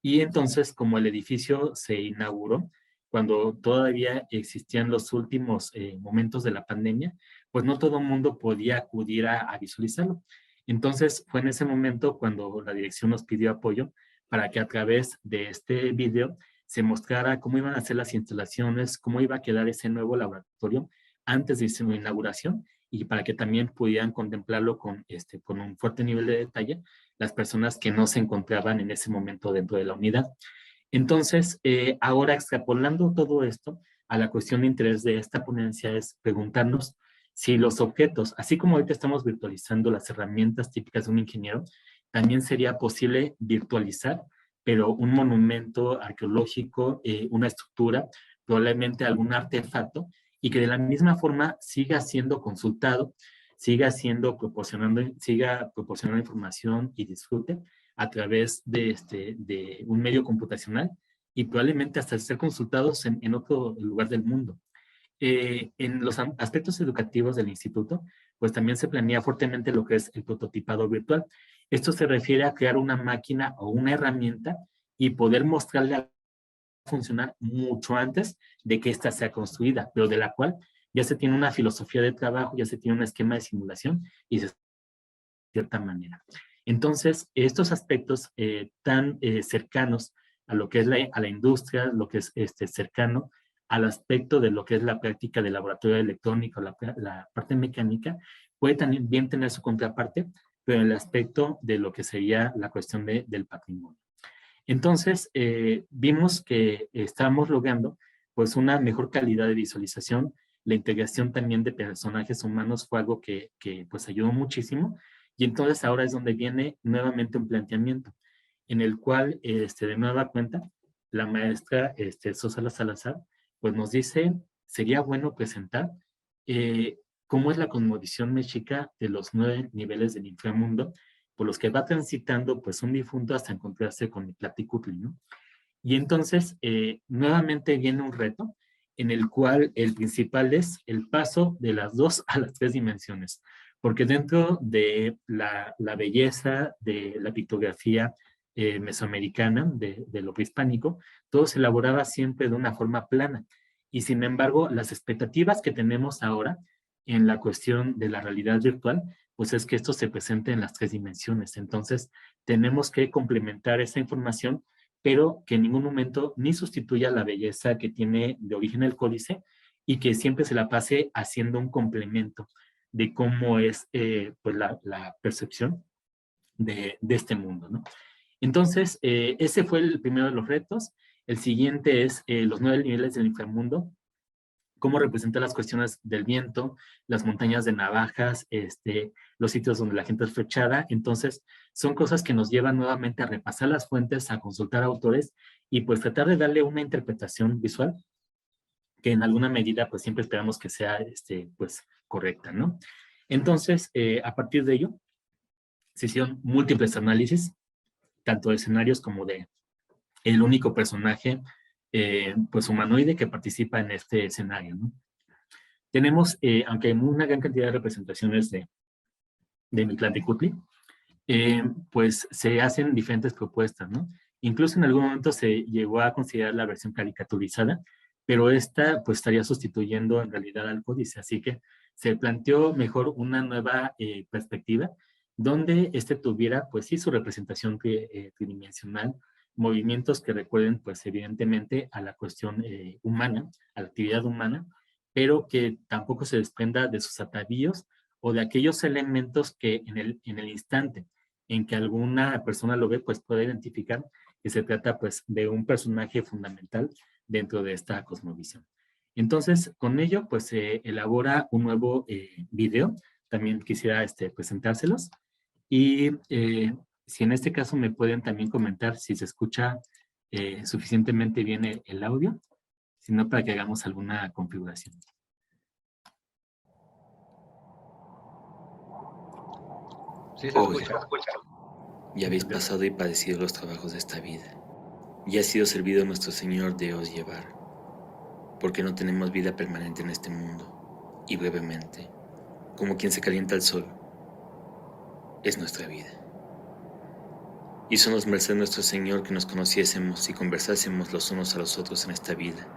Y entonces, como el edificio se inauguró, cuando todavía existían los últimos momentos de la pandemia, pues no todo el mundo podía acudir a visualizarlo. Entonces, fue en ese momento cuando la dirección nos pidió apoyo para que a través de este video se mostrara cómo iban a ser las instalaciones, cómo iba a quedar ese nuevo laboratorio antes de su inauguración y para que también pudieran contemplarlo con un fuerte nivel de detalle las personas que no se encontraban en ese momento dentro de la unidad. Entonces, ahora extrapolando todo esto a la cuestión de interés de esta ponencia es preguntarnos si los objetos, así como ahorita estamos virtualizando las herramientas típicas de un ingeniero, también sería posible virtualizar, pero un monumento arqueológico, una estructura, probablemente algún artefacto, y que de la misma forma siga siendo consultado, siga proporcionando información y disfrute a través de un medio computacional y probablemente hasta ser consultados en otro lugar del mundo. En los aspectos educativos del instituto, pues también se planea fuertemente lo que es el prototipado virtual. Esto se refiere a crear una máquina o una herramienta y poder mostrarle a funcionar mucho antes de que ésta sea construida, pero de la cual ya se tiene una filosofía de trabajo, ya se tiene un esquema de simulación y de cierta manera. Entonces, estos aspectos tan cercanos a lo que es a la industria, lo que es cercano al aspecto de lo que es la práctica de laboratorio electrónico, la parte mecánica, puede también tener su contraparte, pero en el aspecto de lo que sería la cuestión del patrimonio. Entonces, vimos que estamos logrando pues una mejor calidad de visualización, la integración también de personajes humanos fue algo que pues ayudó muchísimo, y entonces ahora es donde viene nuevamente un planteamiento, en el cual de nueva cuenta, la maestra Susana Salazar, pues nos dice, sería bueno presentar cómo es la cosmovisión mexica de los 9 niveles del inframundo, por los que va transitando pues un difunto hasta encontrarse con Mictlantecuhtli, ¿no? Y entonces, nuevamente viene un reto, en el cual el principal es el paso de las 2 a las 3 dimensiones, porque dentro de la belleza de la pictografía mesoamericana, de lo prehispánico, todo se elaboraba siempre de una forma plana, y sin embargo, las expectativas que tenemos ahora en la cuestión de la realidad virtual, pues es que esto se presente en las 3 dimensiones. Entonces, tenemos que complementar esa información, pero que en ningún momento ni sustituya la belleza que tiene de origen el códice y que siempre se la pase haciendo un complemento de cómo es pues la percepción de este mundo, ¿no? Entonces, ese fue el primero de los retos. El siguiente es los 9 niveles del inframundo, cómo representa las cuestiones del viento, las montañas de navajas, los sitios donde la gente es flechada. Entonces, son cosas que nos llevan nuevamente a repasar las fuentes, a consultar autores y pues tratar de darle una interpretación visual que en alguna medida pues siempre esperamos que sea pues correcta, ¿no? Entonces, a partir de ello, se hicieron múltiples análisis, tanto de escenarios como de el único personaje pues humanoide que participa en este escenario, ¿no? Tenemos, aunque hay una gran cantidad de representaciones de Mictlantecuhtli, pues se hacen diferentes propuestas, ¿no? Incluso en algún momento se llegó a considerar la versión caricaturizada, pero esta pues estaría sustituyendo en realidad al códice, así que se planteó mejor una nueva perspectiva, donde tuviera pues sí su representación tridimensional, movimientos que recuerden pues evidentemente a la cuestión humana, a la actividad humana, pero que tampoco se desprenda de sus atavíos o de aquellos elementos que en el instante en que alguna persona lo ve, pues puede identificar que se trata pues de un personaje fundamental dentro de esta cosmovisión. Entonces, con ello pues se elabora un nuevo video, también quisiera presentárselos, y si en este caso me pueden también comentar si se escucha suficientemente bien el audio, si no para que hagamos alguna configuración. Sí, se escucha. Ya habéis pasado y padecido los trabajos de esta vida, y ha sido servido nuestro Señor de os llevar, porque no tenemos vida permanente en este mundo, y brevemente, como quien se calienta al sol, es nuestra vida. Hízonos merced nuestro Señor que nos conociésemos y conversásemos los unos a los otros en esta vida,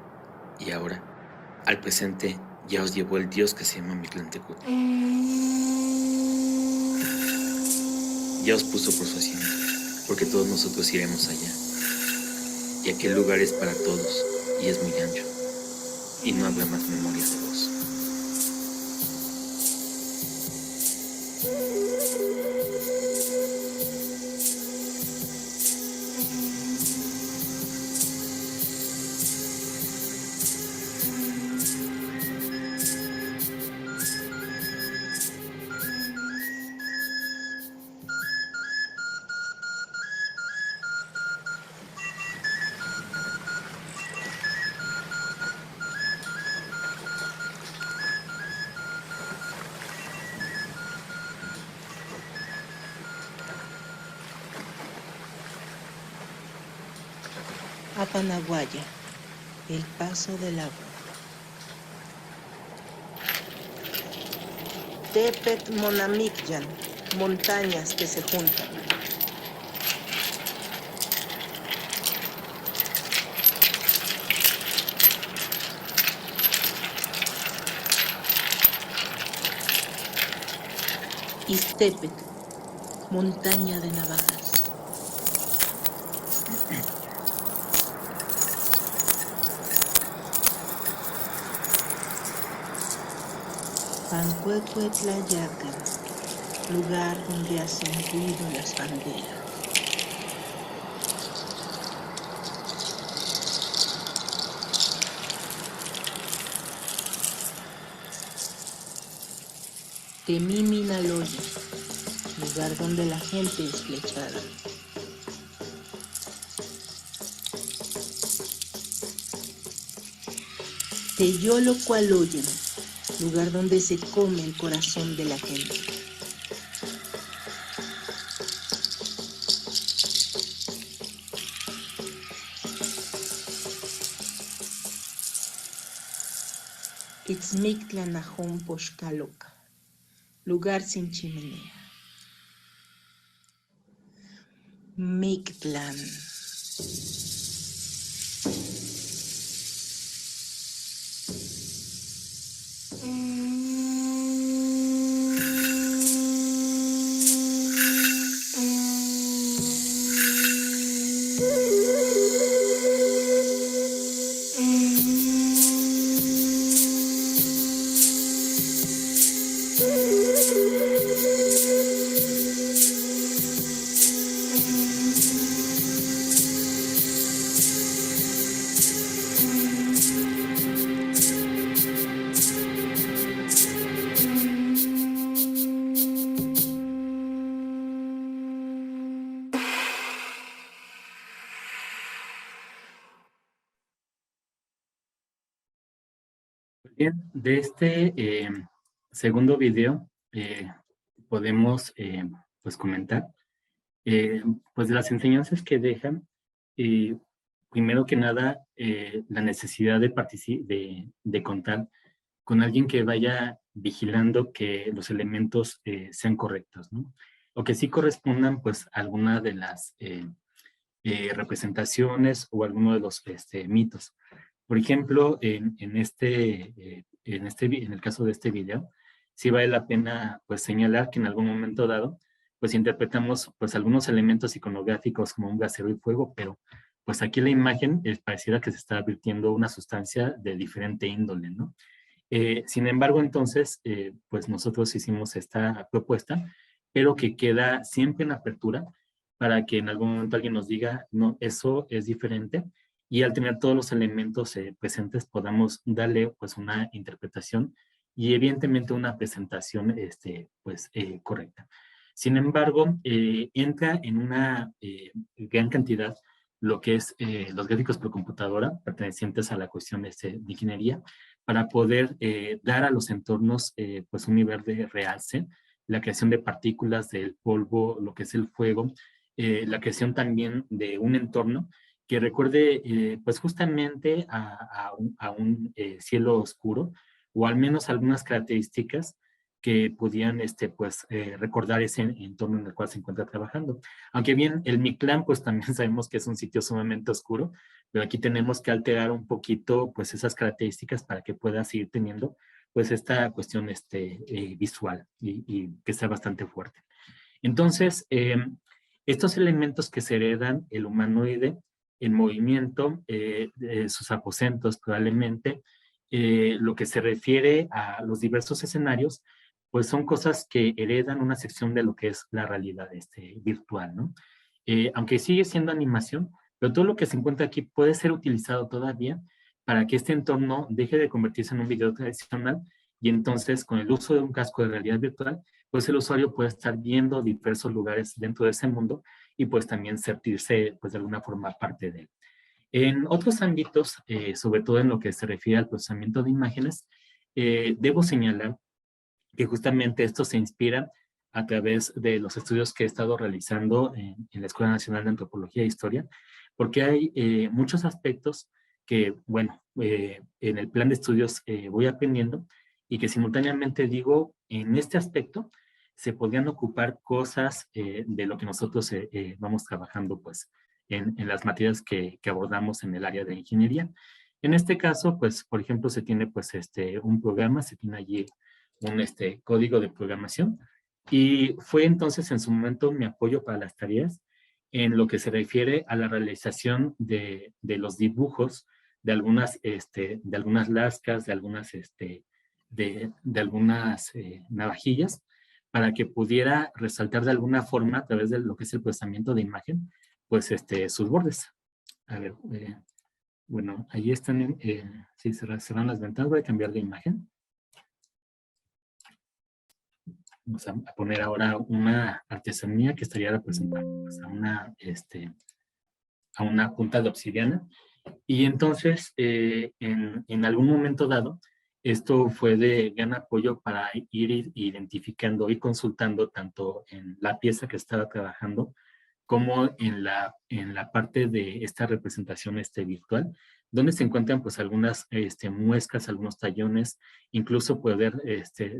y ahora, al presente, ya os llevó el Dios que se llama Mictlantecuhtli. Ya os puso por su asiento, porque todos nosotros iremos allá. Y aquel lugar es para todos, y es muy ancho, y no habrá más memoria de vos. Apanaguaya, el paso del agua. Tepet Monamicyan, montañas que se juntan. Ixtepec, montaña de navajas. Pancuecuetlayacan, lugar donde hacen ruido las banderas. Temiminaloya, lugar donde la gente es flechada. Teyolocualoyan, lugar donde se come el corazón de la gente. Itzmictlanajón Poxcaloca, lugar sin chimenea. Mictlán. Bien, de este segundo video podemos pues comentar pues de las enseñanzas que dejan. Primero que nada, la necesidad de contar con alguien que vaya vigilando que los elementos sean correctos, ¿no? O que sí correspondan pues a alguna de las representaciones o alguno de los mitos. Por ejemplo, en el caso de este video, sí vale la pena pues señalar que en algún momento dado pues interpretamos pues algunos elementos iconográficos como un brasero y fuego, pero pues aquí la imagen pareciera que se está vertiendo una sustancia de diferente índole, ¿no? Sin embargo, entonces, pues nosotros hicimos esta propuesta, pero que queda siempre en apertura para que en algún momento alguien nos diga, no, eso es diferente, y al tener todos los elementos presentes podamos darle pues una interpretación y evidentemente una presentación correcta. Sin embargo, entra en una gran cantidad lo que es los gráficos por computadora pertenecientes a la cuestión de ingeniería, para poder dar a los entornos pues un nivel de realce, la creación de partículas del polvo, lo que es el fuego, la creación también de un entorno que recuerde pues justamente a un cielo oscuro, o al menos algunas características que pudieran recordar ese entorno en el cual se encuentra trabajando. Aunque bien el Mictlán pues también sabemos que es un sitio sumamente oscuro, pero aquí tenemos que alterar un poquito pues esas características para que pueda seguir teniendo pues esta cuestión visual y que sea bastante fuerte. Entonces, estos elementos que se heredan, el humanoide, el movimiento, sus aposentos probablemente, lo que se refiere a los diversos escenarios, pues son cosas que heredan una sección de lo que es la realidad virtual, ¿no? Aunque sigue siendo animación, pero todo lo que se encuentra aquí puede ser utilizado todavía para que este entorno deje de convertirse en un video tradicional, y entonces con el uso de un casco de realidad virtual, pues el usuario puede estar viendo diversos lugares dentro de ese mundo y pues también sentirse pues de alguna forma parte de él. En otros ámbitos, sobre todo en lo que se refiere al procesamiento de imágenes, debo señalar que justamente esto se inspira a través de los estudios que he estado realizando en la Escuela Nacional de Antropología e Historia, porque hay muchos aspectos que, bueno, en el plan de estudios voy aprendiendo y que simultáneamente digo, en este aspecto se podrían ocupar cosas de lo que nosotros vamos trabajando pues en las materias que abordamos en el área de ingeniería. En este caso, pues, por ejemplo, se tiene pues un programa, se tiene allí un código de programación y fue entonces en su momento mi apoyo para las tareas en lo que se refiere a la realización de los dibujos de algunas lascas, de algunas, de algunas navajillas, para que pudiera resaltar de alguna forma a través de lo que es el procesamiento de imagen, pues sus bordes. A ver, bueno, ahí están, sí, cerran las ventanas, voy a cambiar de imagen. Vamos a poner ahora una artesanía que estaría representando pues, a una punta de obsidiana. Y entonces, en algún momento dado, esto fue de gran apoyo para ir identificando y consultando tanto en la pieza que estaba trabajando como en la parte de esta representación virtual, donde se encuentran pues algunas muescas, algunos tallones, incluso poder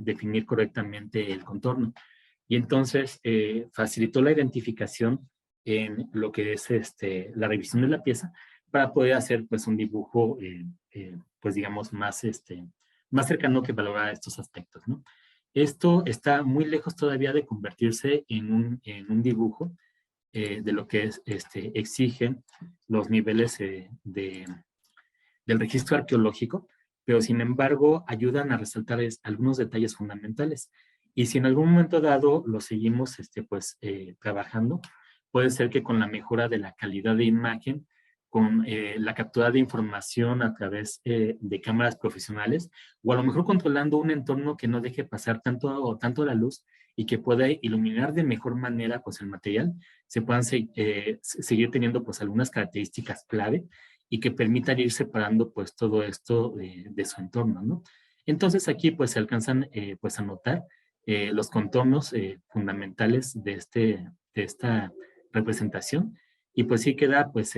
definir correctamente el contorno. Y entonces facilitó la identificación en lo que es la revisión de la pieza para poder hacer pues un dibujo pues digamos más cercano que valorara estos aspectos, ¿no? Esto está muy lejos todavía de convertirse en un dibujo de lo que es, exigen los niveles del registro arqueológico, pero sin embargo ayudan a resaltar algunos detalles fundamentales. Y si en algún momento dado lo seguimos trabajando, puede ser que con la mejora de la calidad de imagen, con la captura de información a través de cámaras profesionales, o a lo mejor controlando un entorno que no deje pasar tanto la luz y que pueda iluminar de mejor manera pues, el material, se puedan seguir teniendo pues, algunas características clave y que permitan ir separando pues, todo esto de su entorno, ¿no? Entonces aquí pues, se alcanzan pues, a notar los contornos fundamentales de esta representación y pues sí queda pues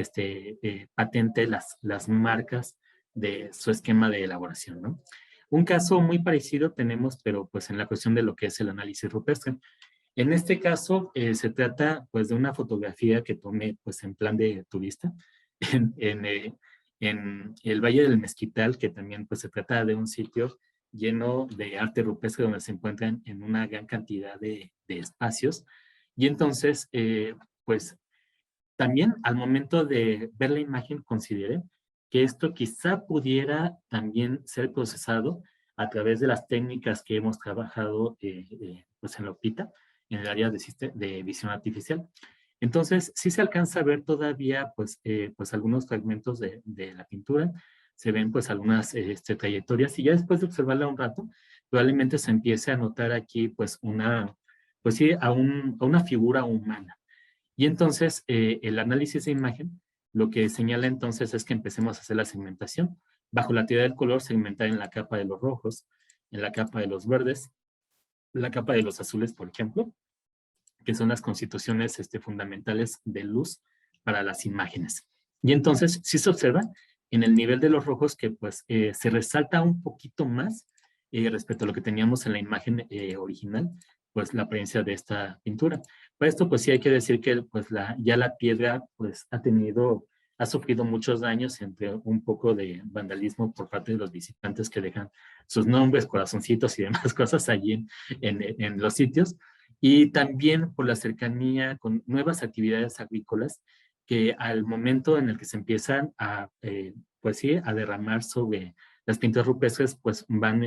patente las marcas de su esquema de elaboración, ¿no? Un caso muy parecido tenemos, pero pues en la cuestión de lo que es el análisis rupestre. En este caso se trata pues de una fotografía que tomé pues en plan de turista en el Valle del Mezquital, que también pues se trata de un sitio lleno de arte rupestre donde se encuentran en una gran cantidad de espacios. Y entonces, pues también al momento de ver la imagen consideré que esto quizá pudiera también ser procesado a través de las técnicas que hemos trabajado pues en la OPITA, en el área de visión artificial. Entonces, sí se alcanza a ver todavía pues algunos fragmentos de la pintura, se ven pues algunas trayectorias y ya después de observarla un rato, probablemente se empiece a notar aquí pues a una figura humana. Y entonces el análisis de imagen lo que señala entonces es que empecemos a hacer la segmentación. Bajo la teoría del color, segmentar en la capa de los rojos, en la capa de los verdes, la capa de los azules, por ejemplo, que son las constituciones fundamentales de luz para las imágenes. Y entonces sí se observa en el nivel de los rojos que pues se resalta un poquito más respecto a lo que teníamos en la imagen original, pues la apariencia de esta pintura. Para esto pues sí hay que decir que pues ya la piedra pues ha sufrido muchos daños, entre un poco de vandalismo por parte de los visitantes que dejan sus nombres, corazoncitos y demás cosas allí en los sitios, y también por la cercanía con nuevas actividades agrícolas que al momento en el que se empiezan pues sí, a derramar sobre las pinturas rupestres, pues van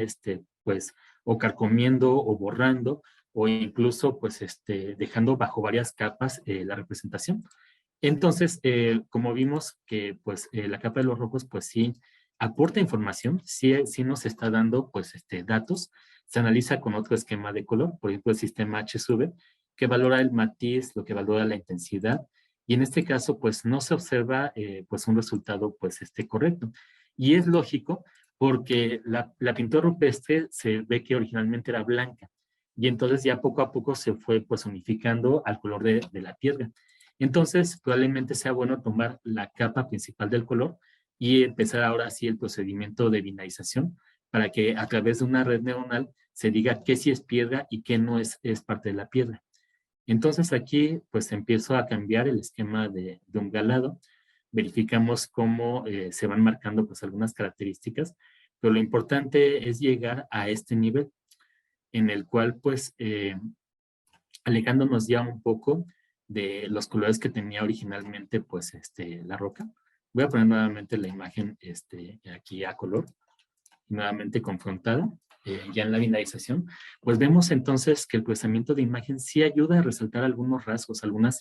pues o carcomiendo o borrando o incluso pues dejando bajo varias capas la representación. Entonces, como vimos que pues la capa de los rojos pues sí aporta información, sí nos está dando pues datos, se analiza con otro esquema de color, por ejemplo el sistema HSV, que valora el matiz, lo que valora la intensidad, y en este caso pues no se observa pues un resultado pues correcto. Y es lógico porque la pintura rupestre se ve que originalmente era blanca, y entonces ya poco a poco se fue pues unificando al color de la piedra. Entonces, probablemente sea bueno tomar la capa principal del color y empezar ahora sí el procedimiento de binarización para que a través de una red neuronal se diga qué sí es piedra y qué no es parte de la piedra. Entonces aquí pues empiezo a cambiar el esquema de un galado, verificamos cómo se van marcando pues algunas características, pero lo importante es llegar a este nivel en el cual pues alejándonos ya un poco de los colores que tenía originalmente pues la roca. Voy a poner nuevamente la imagen aquí a color, nuevamente confrontada, ya en la binarización, pues vemos entonces que el procesamiento de imagen sí ayuda a resaltar algunos rasgos, algunas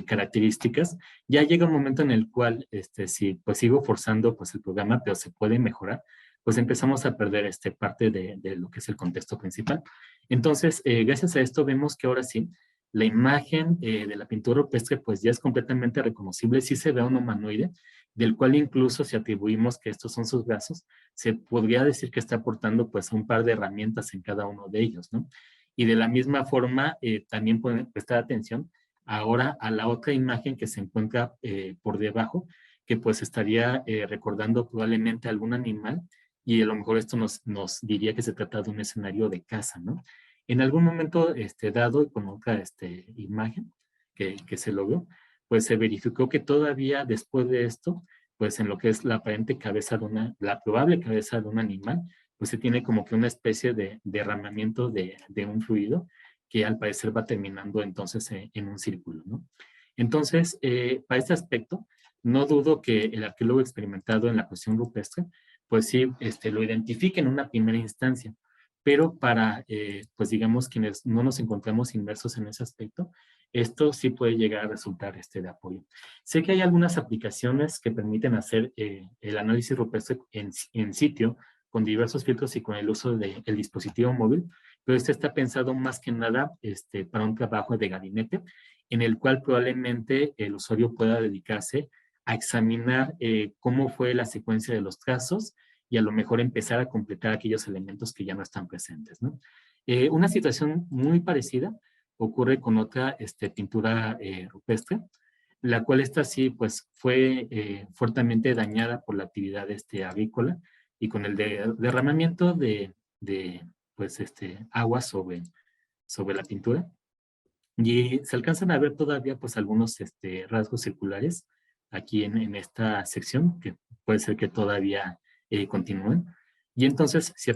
características. Ya llega un momento en el cual, si pues sigo forzando pues el programa, pero se puede mejorar, pues empezamos a perder parte de lo que es el contexto principal. Entonces, gracias a esto vemos que ahora sí, la imagen de la pintura rupestre pues ya es completamente reconocible, sí se ve un humanoide, del cual incluso si atribuimos que estos son sus brazos, se podría decir que está aportando pues un par de herramientas en cada uno de ellos, ¿no? Y de la misma forma, también pueden prestar atención ahora a la otra imagen que se encuentra por debajo, que pues estaría recordando probablemente algún animal, y a lo mejor esto nos diría que se trata de un escenario de caza, ¿no? En algún momento dado, y con otra imagen que se logró, pues se verificó que todavía después de esto, pues en lo que es la aparente cabeza de la probable cabeza de un animal, pues se tiene como que una especie de derramamiento de un fluido que al parecer va terminando entonces en un círculo, ¿no? Entonces, para este aspecto, no dudo que el arqueólogo experimentado en la cuestión rupestre, pues sí, lo identifique en una primera instancia, pero para, pues digamos, quienes no nos encontramos inmersos en ese aspecto, esto sí puede llegar a resultar de apoyo. Sé que hay algunas aplicaciones que permiten hacer el análisis rupestre en sitio con diversos filtros y con el uso del dispositivo móvil, pero está pensado más que nada para un trabajo de gabinete en el cual probablemente el usuario pueda dedicarse a examinar cómo fue la secuencia de los trazos y a lo mejor empezar a completar aquellos elementos que ya no están presentes, ¿no? Una situación muy parecida ocurre con otra pintura rupestre, la cual esta sí pues fue fuertemente dañada por la actividad agrícola y con el derramamiento de pues agua sobre la pintura. Y se alcanzan a ver todavía pues algunos rasgos circulares aquí en esta sección, que puede ser que todavía continúen. Y entonces, si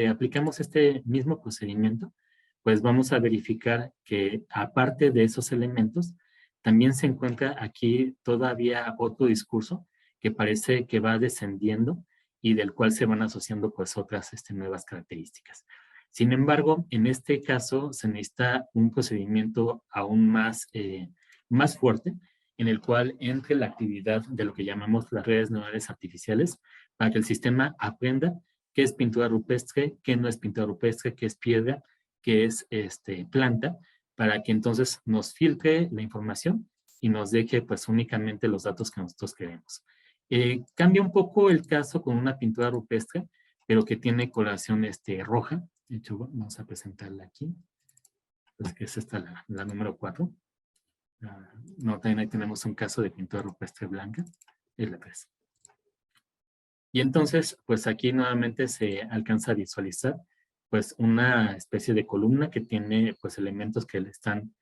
aplicamos este mismo procedimiento, pues vamos a verificar que aparte de esos elementos, también se encuentra aquí todavía otro discurso que parece que va descendiendo y del cual se van asociando pues otras nuevas características. Sin embargo, en este caso se necesita un procedimiento aún más fuerte, en el cual entre la actividad de lo que llamamos las redes neuronales artificiales, para que el sistema aprenda qué es pintura rupestre, qué no es pintura rupestre, qué es piedra, qué es planta, para que entonces nos filtre la información y nos deje pues únicamente los datos que nosotros queremos. Cambia un poco el caso con una pintura rupestre, pero que tiene coloración roja. De hecho, vamos a presentarla aquí. Pues que es esta la número 4. No, también ahí tenemos un caso de pintura rupestre blanca, es la 3. Y entonces, pues aquí nuevamente se alcanza a visualizar pues una especie de columna que tiene pues elementos que le están,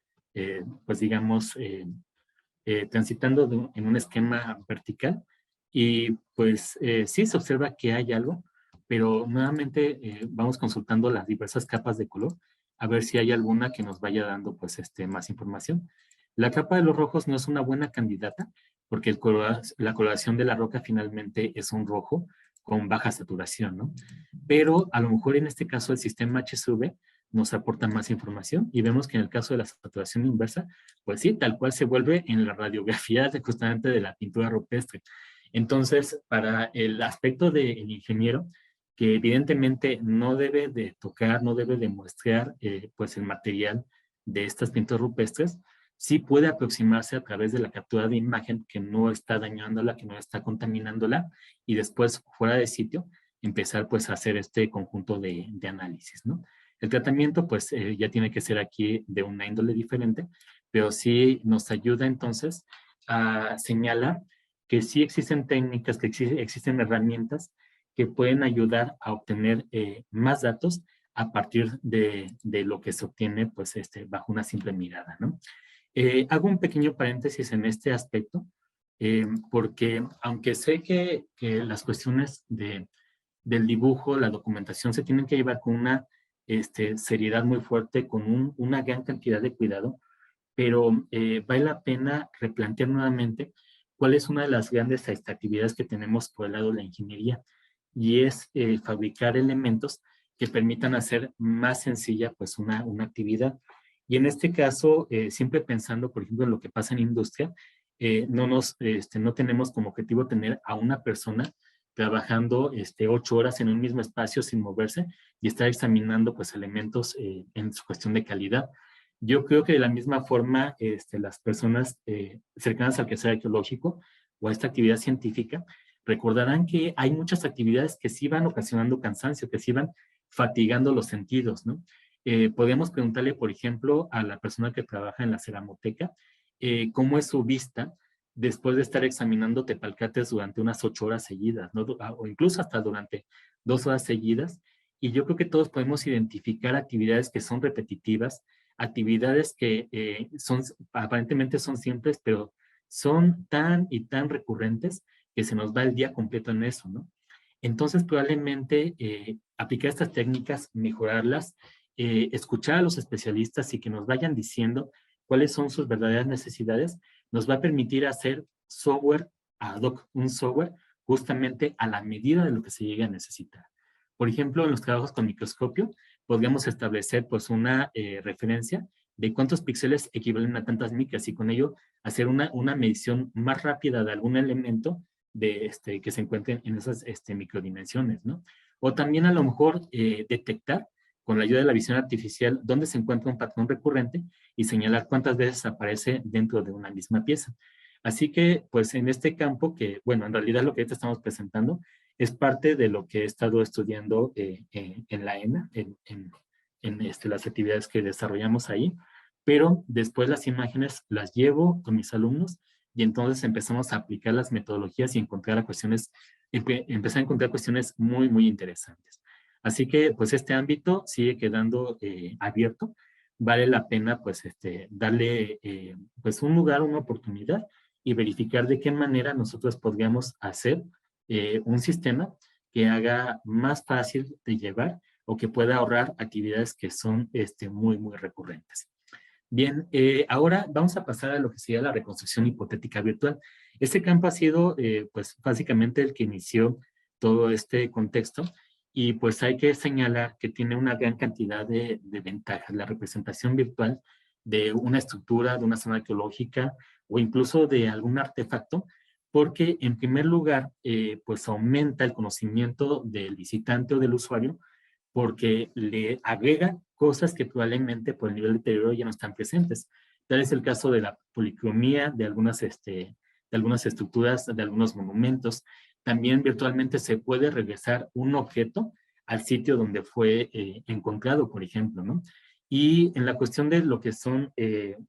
pues digamos, transitando en un esquema vertical. Y pues sí se observa que hay algo, pero nuevamente vamos consultando las diversas capas de color a ver si hay alguna que nos vaya dando pues más información. La capa de los rojos no es una buena candidata porque la coloración de la roca finalmente es un rojo con baja saturación, ¿no? Pero a lo mejor en este caso el sistema HSV nos aporta más información y vemos que en el caso de la saturación inversa, pues sí, tal cual se vuelve en la radiografía justamente de la pintura rupestre. Entonces, para el aspecto del ingeniero, que evidentemente no debe de tocar, no debe de muestrear pues el material de estas pinturas rupestres, sí puede aproximarse a través de la captura de imagen que no está dañándola, que no está contaminándola, y después, fuera de sitio, empezar pues a hacer este conjunto de análisis, ¿no? El tratamiento pues ya tiene que ser aquí de una índole diferente, pero sí nos ayuda entonces a señalar que sí existen técnicas, que existen herramientas que pueden ayudar a obtener más datos a partir de lo que se obtiene pues, bajo una simple mirada, ¿no? Hago un pequeño paréntesis en este aspecto, porque aunque sé que las cuestiones del dibujo, la documentación se tienen que llevar con una seriedad muy fuerte, con una gran cantidad de cuidado, pero vale la pena replantear nuevamente cuál es una de las grandes actividades que tenemos por el lado de la ingeniería, y es fabricar elementos que permitan hacer más sencilla pues una actividad. Y en este caso, siempre pensando, por ejemplo, en lo que pasa en industria, no tenemos como objetivo tener a una persona trabajando 8 horas en un mismo espacio sin moverse y estar examinando pues elementos en su cuestión de calidad. Yo creo que de la misma forma las personas cercanas al quehacer arqueológico o a esta actividad científica recordarán que hay muchas actividades que sí van ocasionando cansancio, que sí van fatigando los sentidos, ¿no? Podemos preguntarle, por ejemplo, a la persona que trabaja en la ceramoteca, cómo es su vista después de estar examinando tepalcates durante unas 8 horas seguidas, ¿no? O incluso hasta durante 2 horas seguidas. Y yo creo que todos podemos identificar actividades que son repetitivas, actividades que aparentemente son simples, pero son tan y tan recurrentes que se nos va el día completo en eso, ¿no? Entonces, probablemente aplicar estas técnicas, mejorarlas, escuchar a los especialistas y que nos vayan diciendo cuáles son sus verdaderas necesidades, nos va a permitir hacer software ad hoc, un software justamente a la medida de lo que se llegue a necesitar. Por ejemplo, en los trabajos con microscopio, podríamos establecer pues una referencia de cuántos píxeles equivalen a tantas micras y con ello hacer una medición más rápida de algún elemento que se encuentren en esas microdimensiones, ¿no? O también a lo mejor detectar con la ayuda de la visión artificial dónde se encuentra un patrón recurrente y señalar cuántas veces aparece dentro de una misma pieza. Así que, pues en este campo, que bueno, en realidad lo que ahorita estamos presentando es parte de lo que he estado estudiando en la ENA, en las actividades que desarrollamos ahí, pero después las imágenes las llevo con mis alumnos y entonces empezamos a aplicar las metodologías y empezar a encontrar cuestiones muy, muy interesantes. Así que, pues, este ámbito sigue quedando abierto. Vale la pena, pues, darle, pues, un lugar, una oportunidad y verificar de qué manera nosotros podríamos hacer un sistema que haga más fácil de llevar o que pueda ahorrar actividades que son muy, muy recurrentes. Bien, ahora vamos a pasar a lo que sería la reconstrucción hipotética virtual. Este campo ha sido, pues, básicamente el que inició todo este contexto y pues hay que señalar que tiene una gran cantidad de ventajas. La representación virtual de una estructura, de una zona arqueológica o incluso de algún artefacto, porque en primer lugar, pues aumenta el conocimiento del visitante o del usuario porque le agrega cosas que probablemente por el nivel de deterioro ya no están presentes. Tal es el caso de la policromía, de algunas estructuras, de algunos monumentos. También virtualmente se puede regresar un objeto al sitio donde fue encontrado, por ejemplo, ¿no? Y en la cuestión de lo que son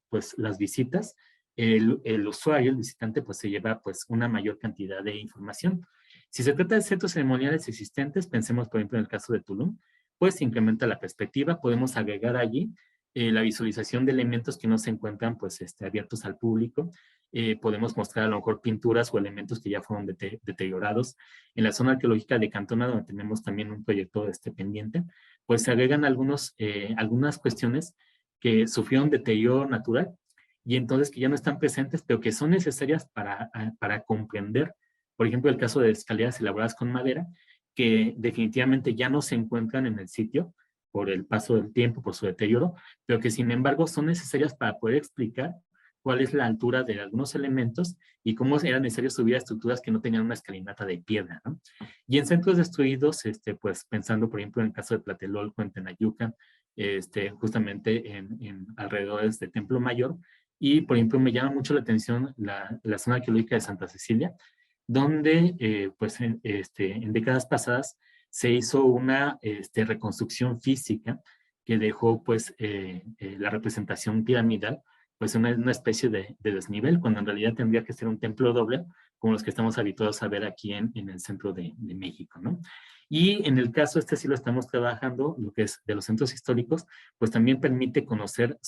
pues las visitas, el usuario, el visitante, pues se lleva pues una mayor cantidad de información. Si se trata de centros ceremoniales existentes, pensemos por ejemplo en el caso de Tulum, pues se incrementa la perspectiva, podemos agregar allí la visualización de elementos que no se encuentran pues abiertos al público, podemos mostrar a lo mejor pinturas o elementos que ya fueron deteriorados. En la zona arqueológica de Cantona, donde tenemos también un proyecto pendiente, pues se agregan algunas cuestiones que sufrieron deterioro natural y entonces que ya no están presentes, pero que son necesarias para comprender, por ejemplo, el caso de escaleras elaboradas con madera, que definitivamente ya no se encuentran en el sitio por el paso del tiempo, por su deterioro, pero que sin embargo son necesarias para poder explicar cuál es la altura de algunos elementos y cómo era necesario subir a estructuras que no tenían una escalinata de piedra, ¿no? Y en centros destruidos, pues pensando por ejemplo en el caso de Tlatelolco, en Tenayuca, justamente en alrededores de Templo Mayor, y por ejemplo me llama mucho la atención la zona arqueológica de Santa Cecilia, donde pues en décadas pasadas se hizo una reconstrucción física que dejó pues la representación piramidal pues una especie de desnivel, cuando en realidad tendría que ser un templo doble, como los que estamos habituados a ver aquí en el centro de México, ¿no? Y en el caso sí lo estamos trabajando, lo que es de los centros históricos, pues también permite conocer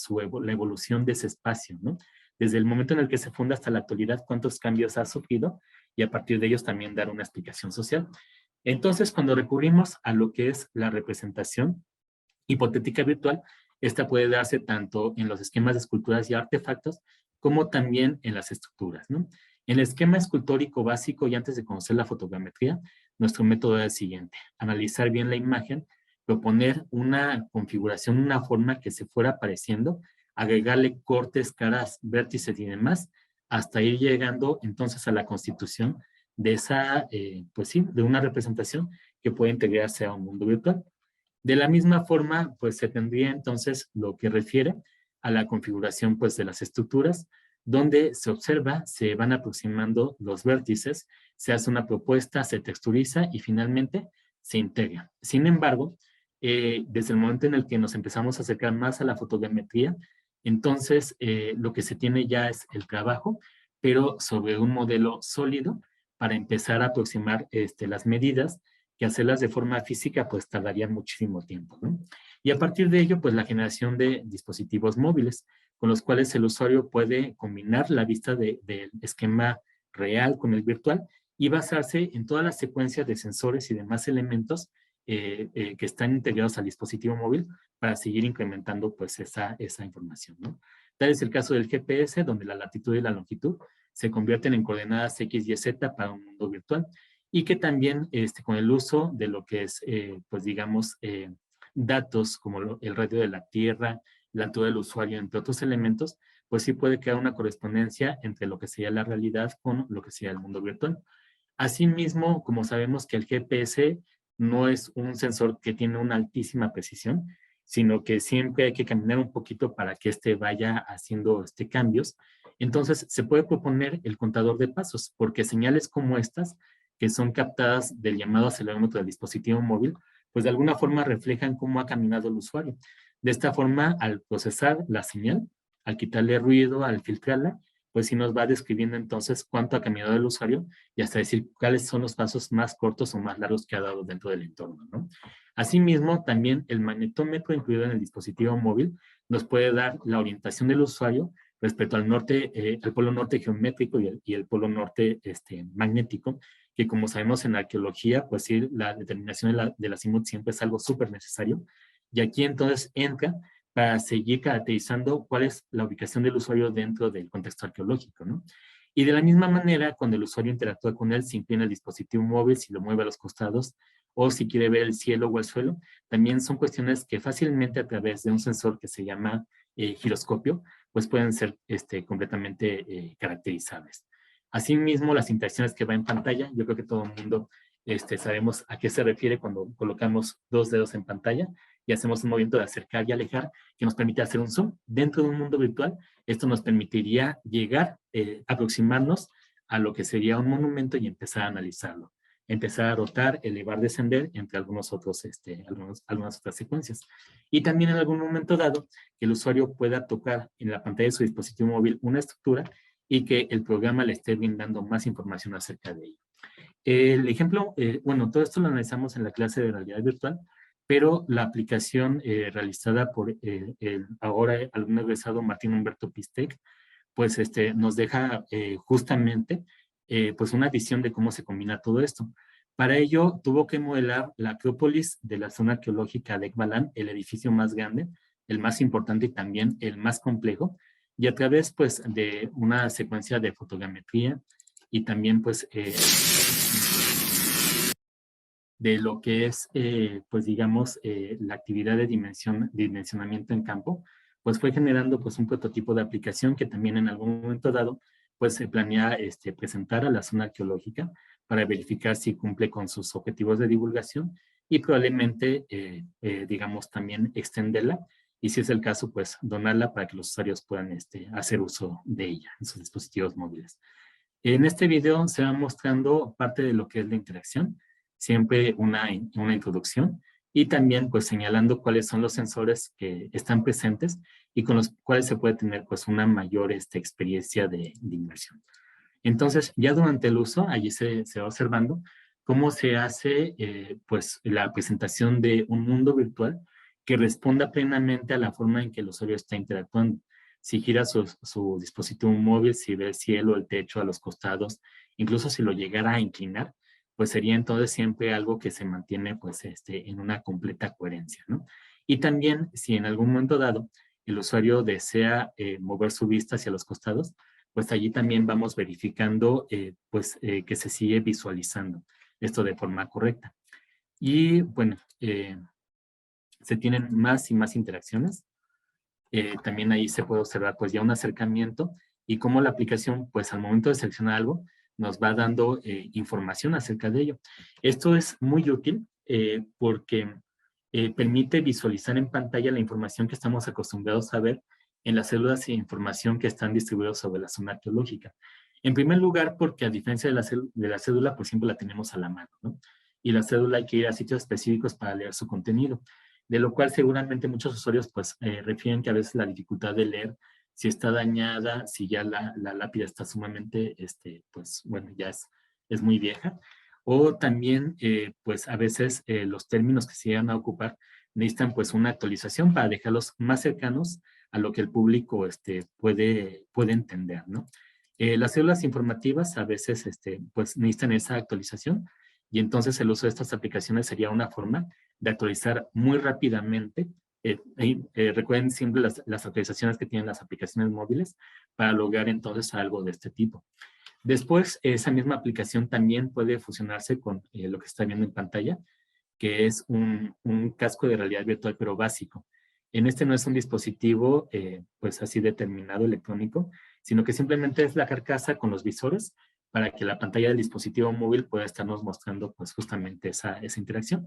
la evolución de ese espacio, ¿no? Desde el momento en el que se funda hasta la actualidad, cuántos cambios ha sufrido, y a partir de ellos también dar una explicación social. Entonces, cuando recurrimos a lo que es la representación hipotética virtual, esta puede darse tanto en los esquemas de esculturas y artefactos, como también en las estructuras, ¿no? En el esquema escultórico básico y antes de conocer la fotogrametría, nuestro método es el siguiente: analizar bien la imagen, proponer una configuración, una forma que se fuera apareciendo, agregarle cortes, caras, vértices y demás, hasta ir llegando entonces a la constitución de esa, pues sí, de una representación que puede integrarse a un mundo virtual. De la misma forma, pues se tendría entonces lo que refiere a la configuración pues de las estructuras, donde se observa, se van aproximando los vértices, se hace una propuesta, se texturiza y finalmente se integra. Sin embargo, desde el momento en el que nos empezamos a acercar más a la fotogrametría, entonces lo que se tiene ya es el trabajo, pero sobre un modelo sólido para empezar a aproximar las medidas, que hacerlas de forma física pues tardaría muchísimo tiempo, ¿no? Y a partir de ello, pues la generación de dispositivos móviles, con los cuales el usuario puede combinar la vista del esquema real con el virtual y basarse en todas las secuencias de sensores y demás elementos que están integrados al dispositivo móvil para seguir incrementando pues esa información, ¿no? Tal es el caso del GPS, donde la latitud y la longitud se convierten en coordenadas X y Z para un mundo virtual, y que también con el uso de lo que es, pues digamos, datos como el radio de la Tierra, la altura del usuario, entre otros elementos, pues sí puede crear una correspondencia entre lo que sería la realidad con lo que sería el mundo virtual. Asimismo, como sabemos que el GPS no es un sensor que tiene una altísima precisión, sino que siempre hay que caminar un poquito para que vaya haciendo cambios. Entonces, se puede proponer el contador de pasos, porque señales como estas, que son captadas del llamado acelerómetro del dispositivo móvil, pues de alguna forma reflejan cómo ha caminado el usuario. De esta forma, al procesar la señal, al quitarle ruido, al filtrarla, pues sí nos va describiendo entonces cuánto ha caminado el usuario y hasta decir cuáles son los pasos más cortos o más largos que ha dado dentro del entorno, ¿no? Asimismo, también el magnetómetro incluido en el dispositivo móvil nos puede dar la orientación del usuario respecto al norte, al polo norte geométrico y el polo norte magnético, que como sabemos en arqueología, pues sí, la determinación del azimut siempre es algo súper necesario. Y aquí entonces entra para seguir caracterizando cuál es la ubicación del usuario dentro del contexto arqueológico, ¿no? Y de la misma manera, cuando el usuario interactúa con él, se inclina el dispositivo móvil, si lo mueve a los costados, o si quiere ver el cielo o el suelo, también son cuestiones que fácilmente a través de un sensor que se llama giroscopio, pues pueden ser completamente caracterizables. Asimismo, las interacciones que va en pantalla, yo creo que todo el mundo sabemos a qué se refiere cuando colocamos dos dedos en pantalla y hacemos un movimiento de acercar y alejar que nos permite hacer un zoom. Dentro de un mundo virtual, esto nos permitiría llegar, aproximarnos a lo que sería un monumento y empezar a analizarlo. Empezar a rotar, elevar, descender, entre algunos otros, algunas otras secuencias. Y también en algún momento dado, que el usuario pueda tocar en la pantalla de su dispositivo móvil una estructura y que el programa le esté brindando más información acerca de ello. El ejemplo, bueno, todo esto lo analizamos en la clase de realidad virtual, pero la aplicación realizada por el ahora alumno egresado Martín Humberto Pistec, pues nos deja justamente pues una visión de cómo se combina todo esto. Para ello tuvo que modelar la Acrópolis de la zona arqueológica de Ekbalam, el edificio más grande, el más importante y también el más complejo, y a través pues de una secuencia de fotogrametría y también pues de lo que es pues digamos la actividad de dimensionamiento en campo, pues fue generando pues un prototipo de aplicación que también en algún momento dado pues se planea presentar a la zona arqueológica para verificar si cumple con sus objetivos de divulgación y probablemente digamos también extenderla y si es el caso pues donarla para que los usuarios puedan hacer uso de ella en sus dispositivos móviles. En este video se va mostrando parte de lo que es la interacción, siempre una introducción y también pues señalando cuáles son los sensores que están presentes y con los cuales se puede tener pues una mayor experiencia de inmersión. Entonces, ya durante el uso, allí se va observando cómo se hace pues la presentación de un mundo virtual que responda plenamente a la forma en que el usuario está interactuando. Si gira su dispositivo móvil, si ve el cielo, el techo, a los costados, incluso si lo llegara a inclinar, pues sería entonces siempre algo que se mantiene pues en una completa coherencia, ¿no? Y también, si en algún momento dado el usuario desea mover su vista hacia los costados, pues allí también vamos verificando que se sigue visualizando esto de forma correcta. Y bueno, se tienen más y más interacciones. También ahí se puede observar pues ya un acercamiento y cómo la aplicación pues al momento de seleccionar algo nos va dando información acerca de ello. Esto es muy útil porque permite visualizar en pantalla la información que estamos acostumbrados a ver en las células de información que están distribuidas sobre la zona arqueológica. En primer lugar, porque a diferencia de la cédula, pues siempre la tenemos a la mano, ¿no? Y la cédula hay que ir a sitios específicos para leer su contenido, de lo cual seguramente muchos usuarios pues refieren que a veces la dificultad de leer, si está dañada, si ya la lápida está sumamente, pues bueno, ya es muy vieja, o también pues a veces los términos que se llegan a ocupar necesitan pues una actualización para dejarlos más cercanos a lo que el público puede entender, ¿no? Las células informativas a veces pues necesitan esa actualización y entonces el uso de estas aplicaciones sería una forma de actualizar muy rápidamente. Recuerden siempre las actualizaciones que tienen las aplicaciones móviles para lograr entonces algo de este tipo. Después, esa misma aplicación también puede fusionarse con lo que está viendo en pantalla, que es un casco de realidad virtual, pero básico. En este no es un dispositivo pues así determinado electrónico, sino que simplemente es la carcasa con los visores para que la pantalla del dispositivo móvil pueda estarnos mostrando pues justamente esa interacción.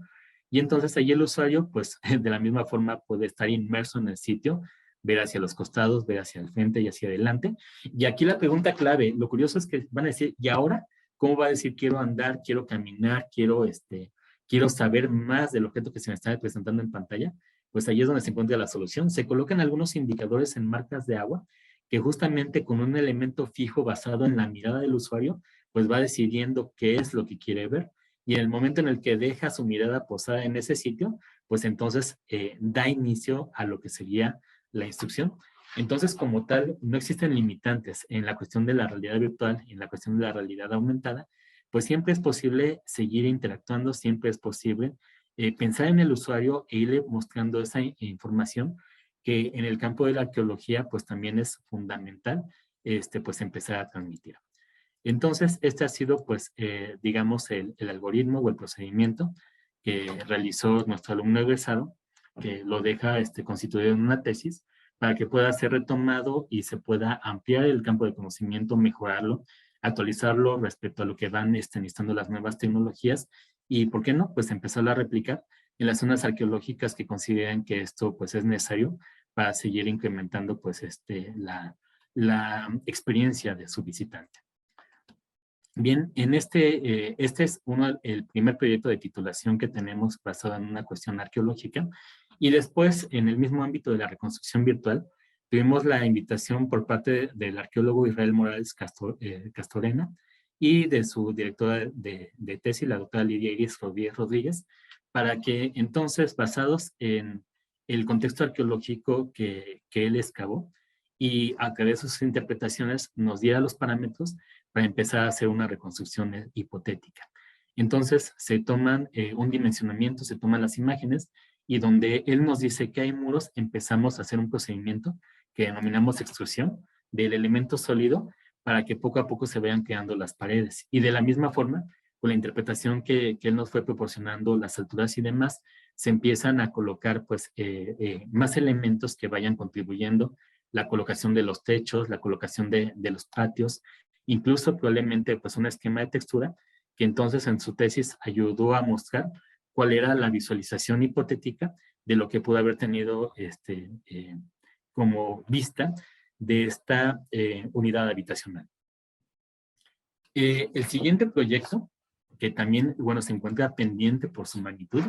Y entonces ahí el usuario pues de la misma forma puede estar inmerso en el sitio, ver hacia los costados, ver hacia el frente y hacia adelante. Y aquí la pregunta clave, lo curioso es que van a decir, ¿y ahora cómo va a decir quiero andar, quiero caminar, quiero saber más del objeto que se me está presentando en pantalla? Pues ahí es donde se encuentra la solución. Se colocan algunos indicadores en marcas de agua que justamente con un elemento fijo basado en la mirada del usuario, pues va decidiendo qué es lo que quiere ver. Y en el momento en el que deja su mirada posada en ese sitio, pues entonces da inicio a lo que sería la instrucción. Entonces, como tal, no existen limitantes en la cuestión de la realidad virtual y en la cuestión de la realidad aumentada, pues siempre es posible seguir interactuando, siempre es posible pensar en el usuario e irle mostrando esa información que en el campo de la arqueología pues también es fundamental pues empezar a transmitir. Entonces, este ha sido pues digamos el algoritmo o el procedimiento que realizó nuestro alumno egresado, que lo deja constituido en una tesis para que pueda ser retomado y se pueda ampliar el campo de conocimiento, mejorarlo, actualizarlo respecto a lo que van necesitando las nuevas tecnologías y, ¿por qué no? Pues empezarlo a replicar en las zonas arqueológicas que consideren que esto pues es necesario para seguir incrementando pues la experiencia de su visitante. Bien, en este es el primer proyecto de titulación que tenemos basado en una cuestión arqueológica y después en el mismo ámbito de la reconstrucción virtual tuvimos la invitación por parte del arqueólogo Israel Morales Castorena y de su directora de tesis, la doctora Lidia Iris Rodríguez, para que entonces, basados en el contexto arqueológico que él excavó y a través de sus interpretaciones nos diera los parámetros para empezar a hacer una reconstrucción hipotética. Entonces, se toman un dimensionamiento, se toman las imágenes y donde él nos dice que hay muros, empezamos a hacer un procedimiento que denominamos extrusión del elemento sólido para que poco a poco se vayan creando las paredes. Y de la misma forma, con la interpretación que él nos fue proporcionando, las alturas y demás, se empiezan a colocar pues, más elementos que vayan contribuyendo, la colocación de los techos, la colocación de los patios, incluso probablemente pues, un esquema de textura que entonces en su tesis ayudó a mostrar cuál era la visualización hipotética de lo que pudo haber tenido como vista de esta unidad habitacional. El siguiente proyecto, que también, bueno, se encuentra pendiente por su magnitud,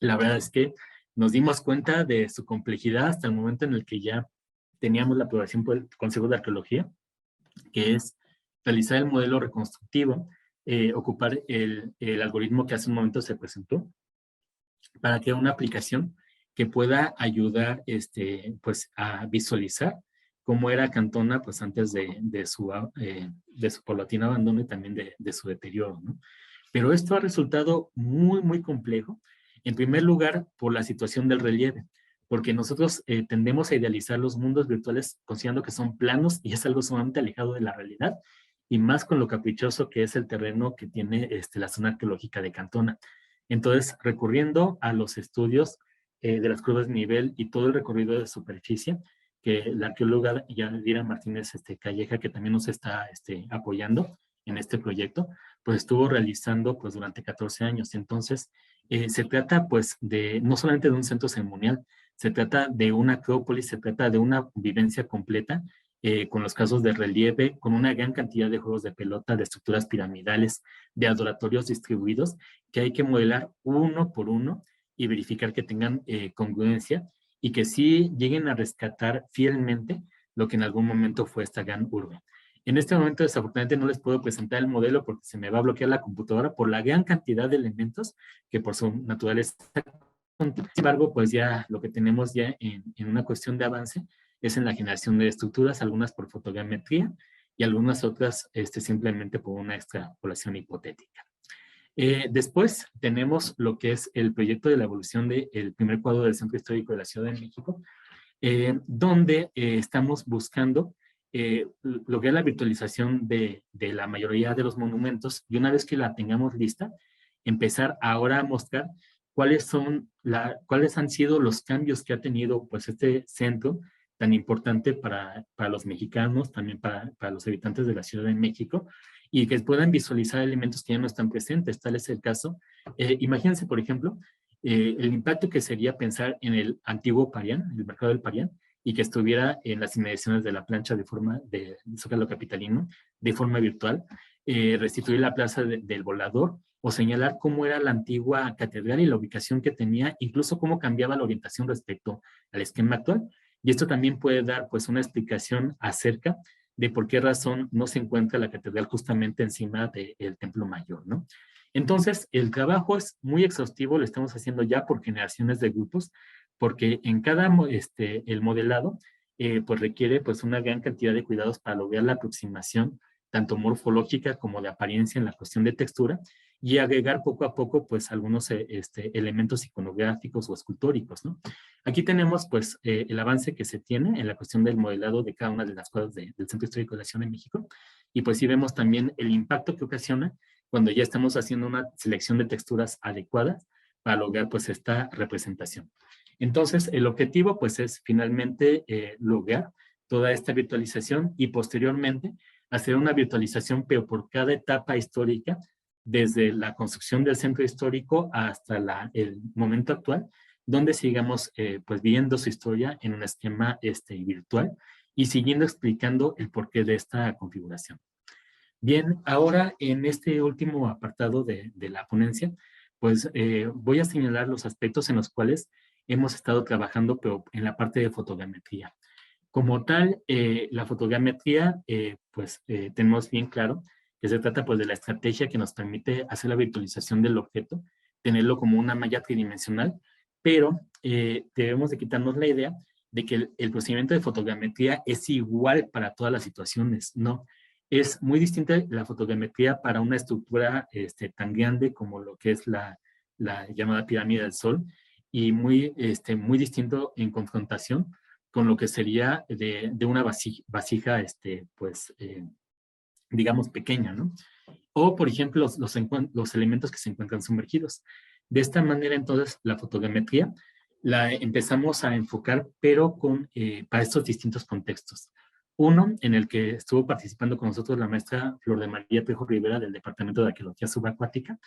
la verdad es que nos dimos cuenta de su complejidad hasta el momento en el que ya teníamos la aprobación por el Consejo de Arqueología, que es realizar el modelo reconstructivo, ocupar el algoritmo que hace un momento se presentó, para crear una aplicación que pueda ayudar pues, a visualizar cómo era Cantona pues, antes de su paulatino abandono y también de su deterioro, ¿no? Pero esto ha resultado muy, muy complejo. En primer lugar, por la situación del relieve, porque nosotros tendemos a idealizar los mundos virtuales considerando que son planos y es algo sumamente alejado de la realidad, y más con lo caprichoso que es el terreno que tiene la zona arqueológica de Cantona. Entonces, recurriendo a los estudios de las curvas de nivel y todo el recorrido de superficie, que la arqueóloga Yadira Martínez Calleja, que también nos está apoyando en este proyecto, pues estuvo realizando pues durante 14 años. Entonces, se trata pues de no solamente de un centro ceremonial, se trata de una acrópolis, se trata de una vivencia completa con los casos de relieve, con una gran cantidad de juegos de pelota, de estructuras piramidales, de adoratorios distribuidos, que hay que modelar uno por uno y verificar que tengan congruencia y que sí lleguen a rescatar fielmente lo que en algún momento fue esta gran urbe. En este momento, desafortunadamente, no les puedo presentar el modelo porque se me va a bloquear la computadora por la gran cantidad de elementos que por su naturaleza. Sin embargo, pues ya lo que tenemos ya en una cuestión de avance es en la generación de estructuras, algunas por fotogrammetría y algunas otras simplemente por una extrapolación hipotética. Después tenemos lo que es el proyecto de la evolución del primer cuadro del Centro Histórico de la Ciudad de México, donde estamos buscando lograr la virtualización de la mayoría de los monumentos y una vez que la tengamos lista, empezar ahora a mostrar cuáles han sido los cambios que ha tenido pues, este centro tan importante para los mexicanos, también para los habitantes de la Ciudad de México, y que puedan visualizar elementos que ya no están presentes. Tal es el caso. Imagínense, por ejemplo, el impacto que sería pensar en el antiguo Parián, el mercado del Parián, y que estuviera en las inmediaciones de la plancha de forma de Zócalo capitalino, de forma virtual, restituir la plaza del Volador, o señalar cómo era la antigua catedral y la ubicación que tenía, incluso cómo cambiaba la orientación respecto al esquema actual. Y esto también puede dar pues una explicación acerca de por qué razón no se encuentra la catedral justamente encima del Templo Mayor, ¿no? Entonces, el trabajo es muy exhaustivo, lo estamos haciendo ya por generaciones de grupos, porque en cada el modelado pues requiere pues una gran cantidad de cuidados para lograr la aproximación tanto morfológica como de apariencia en la cuestión de textura y agregar poco a poco pues algunos elementos iconográficos o escultóricos, ¿no? Aquí tenemos pues el avance que se tiene en la cuestión del modelado de cada una de las cuadras del Centro Histórico de la Ciudad de México y pues sí vemos también el impacto que ocasiona cuando ya estamos haciendo una selección de texturas adecuadas para lograr pues esta representación. Entonces, el objetivo pues es finalmente lograr toda esta virtualización y posteriormente hacer una virtualización pero por cada etapa histórica desde la construcción del centro histórico hasta el momento actual, donde sigamos pues viendo su historia en un esquema virtual y siguiendo explicando el porqué de esta configuración. Bien, ahora en este último apartado de la ponencia, pues voy a señalar los aspectos en los cuales hemos estado trabajando, pero en la parte de fotogrammetría. Como tal, la fotogrammetría, tenemos bien claro que se trata pues, de la estrategia que nos permite hacer la virtualización del objeto, tenerlo como una malla tridimensional, pero debemos de quitarnos la idea de que el procedimiento de fotogrammetría es igual para todas las situaciones, ¿no? Es muy distinta la fotogrammetría para una estructura tan grande como lo que es la llamada pirámide del Sol y muy distinto en confrontación con lo que sería de una vasija, digamos, pequeña, ¿no? O, por ejemplo, los elementos que se encuentran sumergidos. De esta manera, entonces, la fotogrammetría la empezamos a enfocar, pero para estos distintos contextos. Uno, en el que estuvo participando con nosotros la maestra Flor de María Pejo Rivera del Departamento de Arqueología Subacuática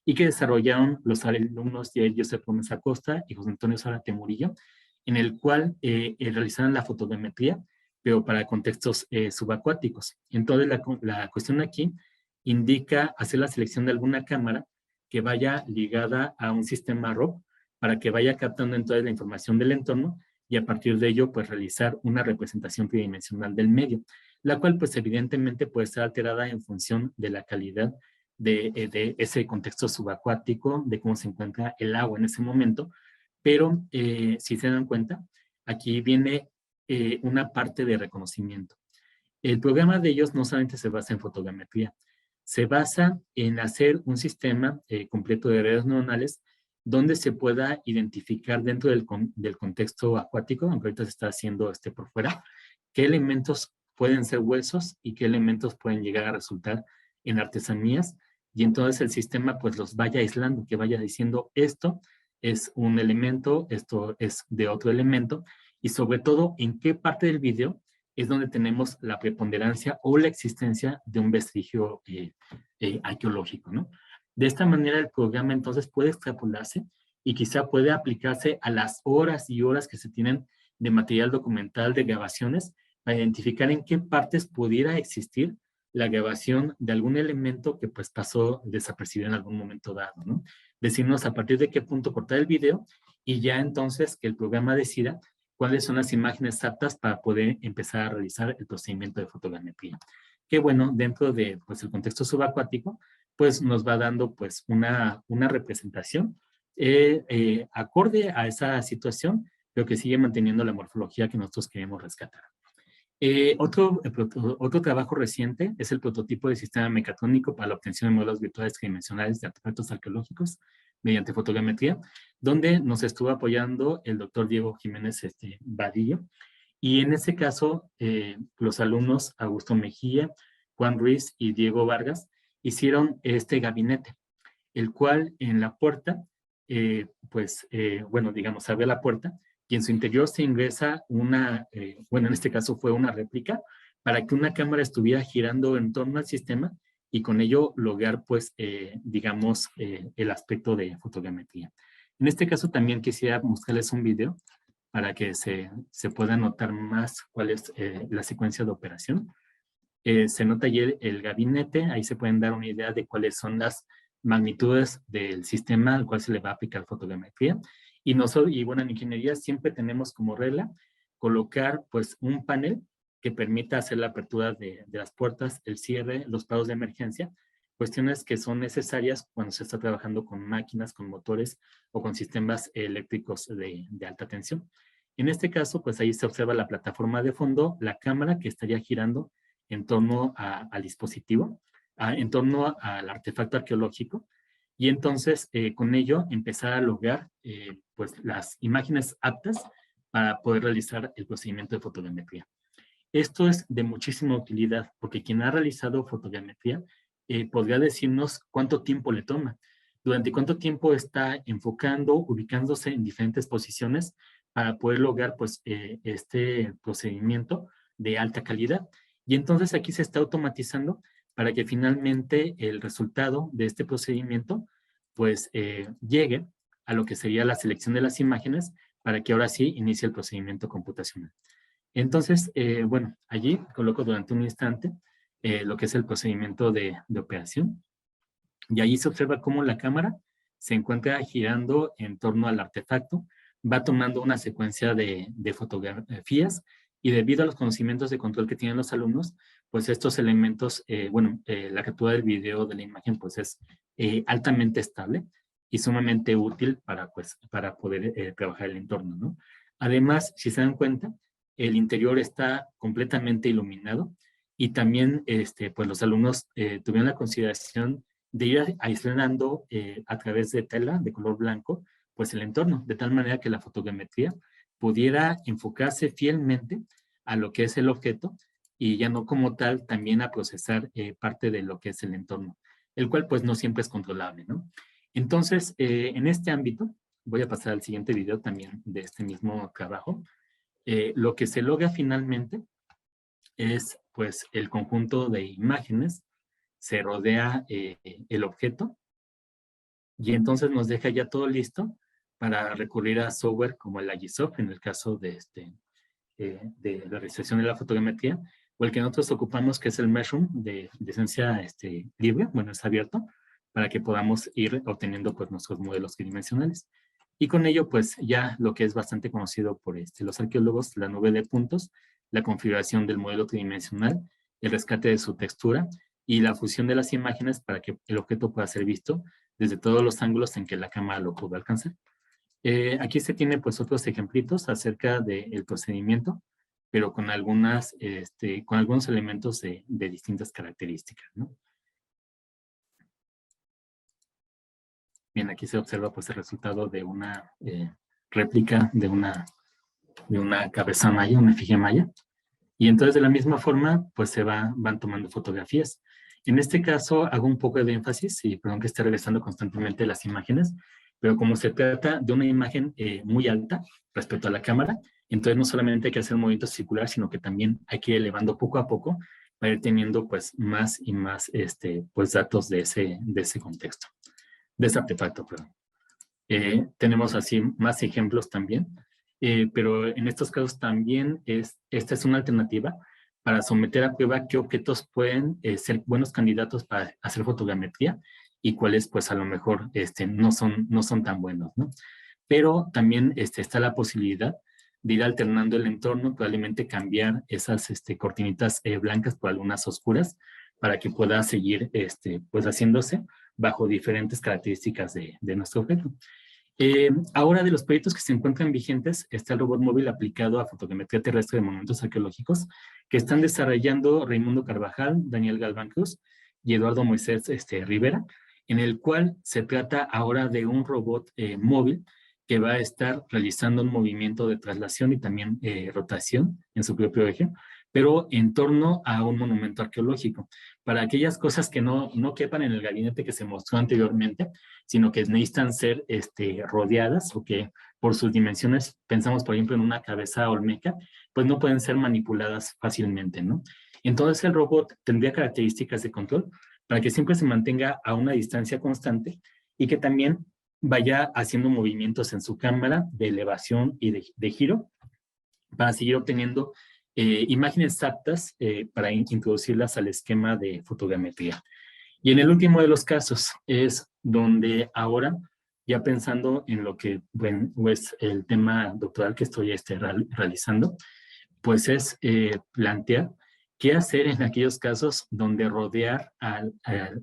y que desarrollaron los alumnos Yael Josep Gómez Acosta y José Antonio Zárate Murillo, en el cual realizaron la fotogrammetría, pero para contextos subacuáticos. Entonces, la cuestión aquí indica hacer la selección de alguna cámara que vaya ligada a un sistema ROP para que vaya captando entonces la información del entorno y a partir de ello pues realizar una representación tridimensional del medio, la cual pues evidentemente puede estar alterada en función de la calidad de ese contexto subacuático, de cómo se encuentra el agua en ese momento, pero si se dan cuenta, aquí viene una parte de reconocimiento. El programa de ellos no solamente se basa en fotogrametría, se basa en hacer un sistema completo de redes neuronales donde se pueda identificar dentro del contexto acuático, aunque ahorita se está haciendo por fuera, qué elementos pueden ser huesos y qué elementos pueden llegar a resultar en artesanías, y entonces el sistema pues los vaya aislando, que vaya diciendo esto es un elemento, esto es de otro elemento, y sobre todo en qué parte del video es donde tenemos la preponderancia o la existencia de un vestigio arqueológico, ¿no? De esta manera el programa entonces puede extrapolarse y quizá puede aplicarse a las horas y horas que se tienen de material documental de grabaciones para identificar en qué partes pudiera existir la grabación de algún elemento que pues pasó desapercibido en algún momento dado, ¿no? Decirnos a partir de qué punto cortar el video y ya entonces que el programa decida cuáles son las imágenes aptas para poder empezar a realizar el procedimiento de fotogrametría. Que bueno, dentro de pues, el contexto subacuático, pues nos va dando pues una representación acorde a esa situación, pero que sigue manteniendo la morfología que nosotros queremos rescatar. Otro trabajo reciente es el prototipo de sistema mecatrónico para la obtención de modelos virtuales tridimensionales de artefactos arqueológicos mediante fotogrametría, donde nos estuvo apoyando el doctor Diego Jiménez Vadillo. Y en ese caso, los alumnos Augusto Mejía, Juan Ruiz y Diego Vargas hicieron este gabinete, el cual en la puerta, bueno, digamos, abre la puerta y en su interior se ingresa bueno, en este caso fue una réplica, para que una cámara estuviera girando en torno al sistema y con ello lograr, pues, digamos, el aspecto de fotogrametría. En este caso también quisiera mostrarles un video para que se pueda notar más cuál es la secuencia de operación. Se nota allí el gabinete, ahí se pueden dar una idea de cuáles son las magnitudes del sistema al cual se le va a aplicar fotogrametría. Y bueno, en ingeniería siempre tenemos como regla colocar pues un panel que permita hacer la apertura de las puertas, el cierre, los paros de emergencia, cuestiones que son necesarias cuando se está trabajando con máquinas, con motores o con sistemas eléctricos de alta tensión. En este caso, pues ahí se observa la plataforma de fondo, la cámara que estaría girando en torno al dispositivo, en torno al artefacto arqueológico, y entonces con ello empezar a lograr pues las imágenes aptas para poder realizar el procedimiento de fotogrametría. Esto es de muchísima utilidad porque quien ha realizado fotogrametría podría decirnos cuánto tiempo le toma, durante cuánto tiempo está enfocando, ubicándose en diferentes posiciones para poder lograr pues este procedimiento de alta calidad. Y entonces aquí se está automatizando para que finalmente el resultado de este procedimiento pues llegue a lo que sería la selección de las imágenes para que ahora sí inicie el procedimiento computacional. Entonces, bueno, allí coloco durante un instante lo que es el procedimiento de operación y allí se observa cómo la cámara se encuentra girando en torno al artefacto, va tomando una secuencia de fotografías y debido a los conocimientos de control que tienen los alumnos, pues estos elementos, la captura del video de la imagen pues es altamente estable y sumamente útil para poder trabajar el entorno, ¿no? Además, si se dan cuenta, el interior está completamente iluminado y también pues los alumnos tuvieron la consideración de ir aislando a través de tela de color blanco pues el entorno, de tal manera que la fotogrametría pudiera enfocarse fielmente a lo que es el objeto y ya no como tal también a procesar parte de lo que es el entorno, el cual pues no siempre es controlable, ¿no? Entonces, en este ámbito, voy a pasar al siguiente video también de este mismo trabajo, lo que se logra finalmente es pues el conjunto de imágenes, se rodea el objeto y entonces nos deja ya todo listo para recurrir a software como el Agisoft en el caso de la realización de la fotogrametría, o el que nosotros ocupamos que es el Meshroom de licencia libre, bueno, es abierto, para que podamos ir obteniendo pues nuestros modelos tridimensionales. Y con ello, pues ya lo que es bastante conocido por los arqueólogos, la nube de puntos, la configuración del modelo tridimensional, el rescate de su textura y la fusión de las imágenes para que el objeto pueda ser visto desde todos los ángulos en que la cámara lo pudo alcanzar. Aquí se tiene pues otros ejemplitos acerca del procedimiento, pero con algunos elementos de distintas características, ¿no? Bien, aquí se observa pues el resultado de una réplica de una cabeza maya, una efigie maya. Y entonces de la misma forma pues van tomando fotografías. En este caso hago un poco de énfasis, y perdón que esté regresando constantemente las imágenes, pero como se trata de una imagen muy alta respecto a la cámara, entonces no solamente hay que hacer un movimiento circular, sino que también hay que ir elevando poco a poco para ir teniendo pues más y más pues datos de ese contexto, de ese artefacto, perdón. Tenemos así más ejemplos también, pero en estos casos también esta es una alternativa para someter a prueba qué objetos pueden ser buenos candidatos para hacer fotogrametría y cuáles pues a lo mejor no son tan buenos, ¿no? Pero también está la posibilidad de ir alternando el entorno, probablemente cambiar esas cortinitas blancas por algunas oscuras para que pueda seguir pues haciéndose bajo diferentes características de nuestro objeto. Ahora, de los proyectos que se encuentran vigentes, está el robot móvil aplicado a fotogrametría terrestre de monumentos arqueológicos que están desarrollando Raimundo Carvajal, Daniel Galván Cruz y Eduardo Moisés Rivera, en el cual se trata ahora de un robot móvil que va a estar realizando un movimiento de traslación y también rotación en su propio eje, pero en torno a un monumento arqueológico, para aquellas cosas que no quepan en el gabinete que se mostró anteriormente, sino que necesitan ser rodeadas o que por sus dimensiones, pensamos por ejemplo en una cabeza olmeca, pues no pueden ser manipuladas fácilmente, ¿no? Entonces el robot tendría características de control para que siempre se mantenga a una distancia constante y que también vaya haciendo movimientos en su cámara de elevación y de giro para seguir obteniendo imágenes exactas para introducirlas al esquema de fotogrametría. Y en el último de los casos es donde ahora, ya pensando en lo que pues el tema doctoral que estoy realizando, pues es plantear qué hacer en aquellos casos donde rodear al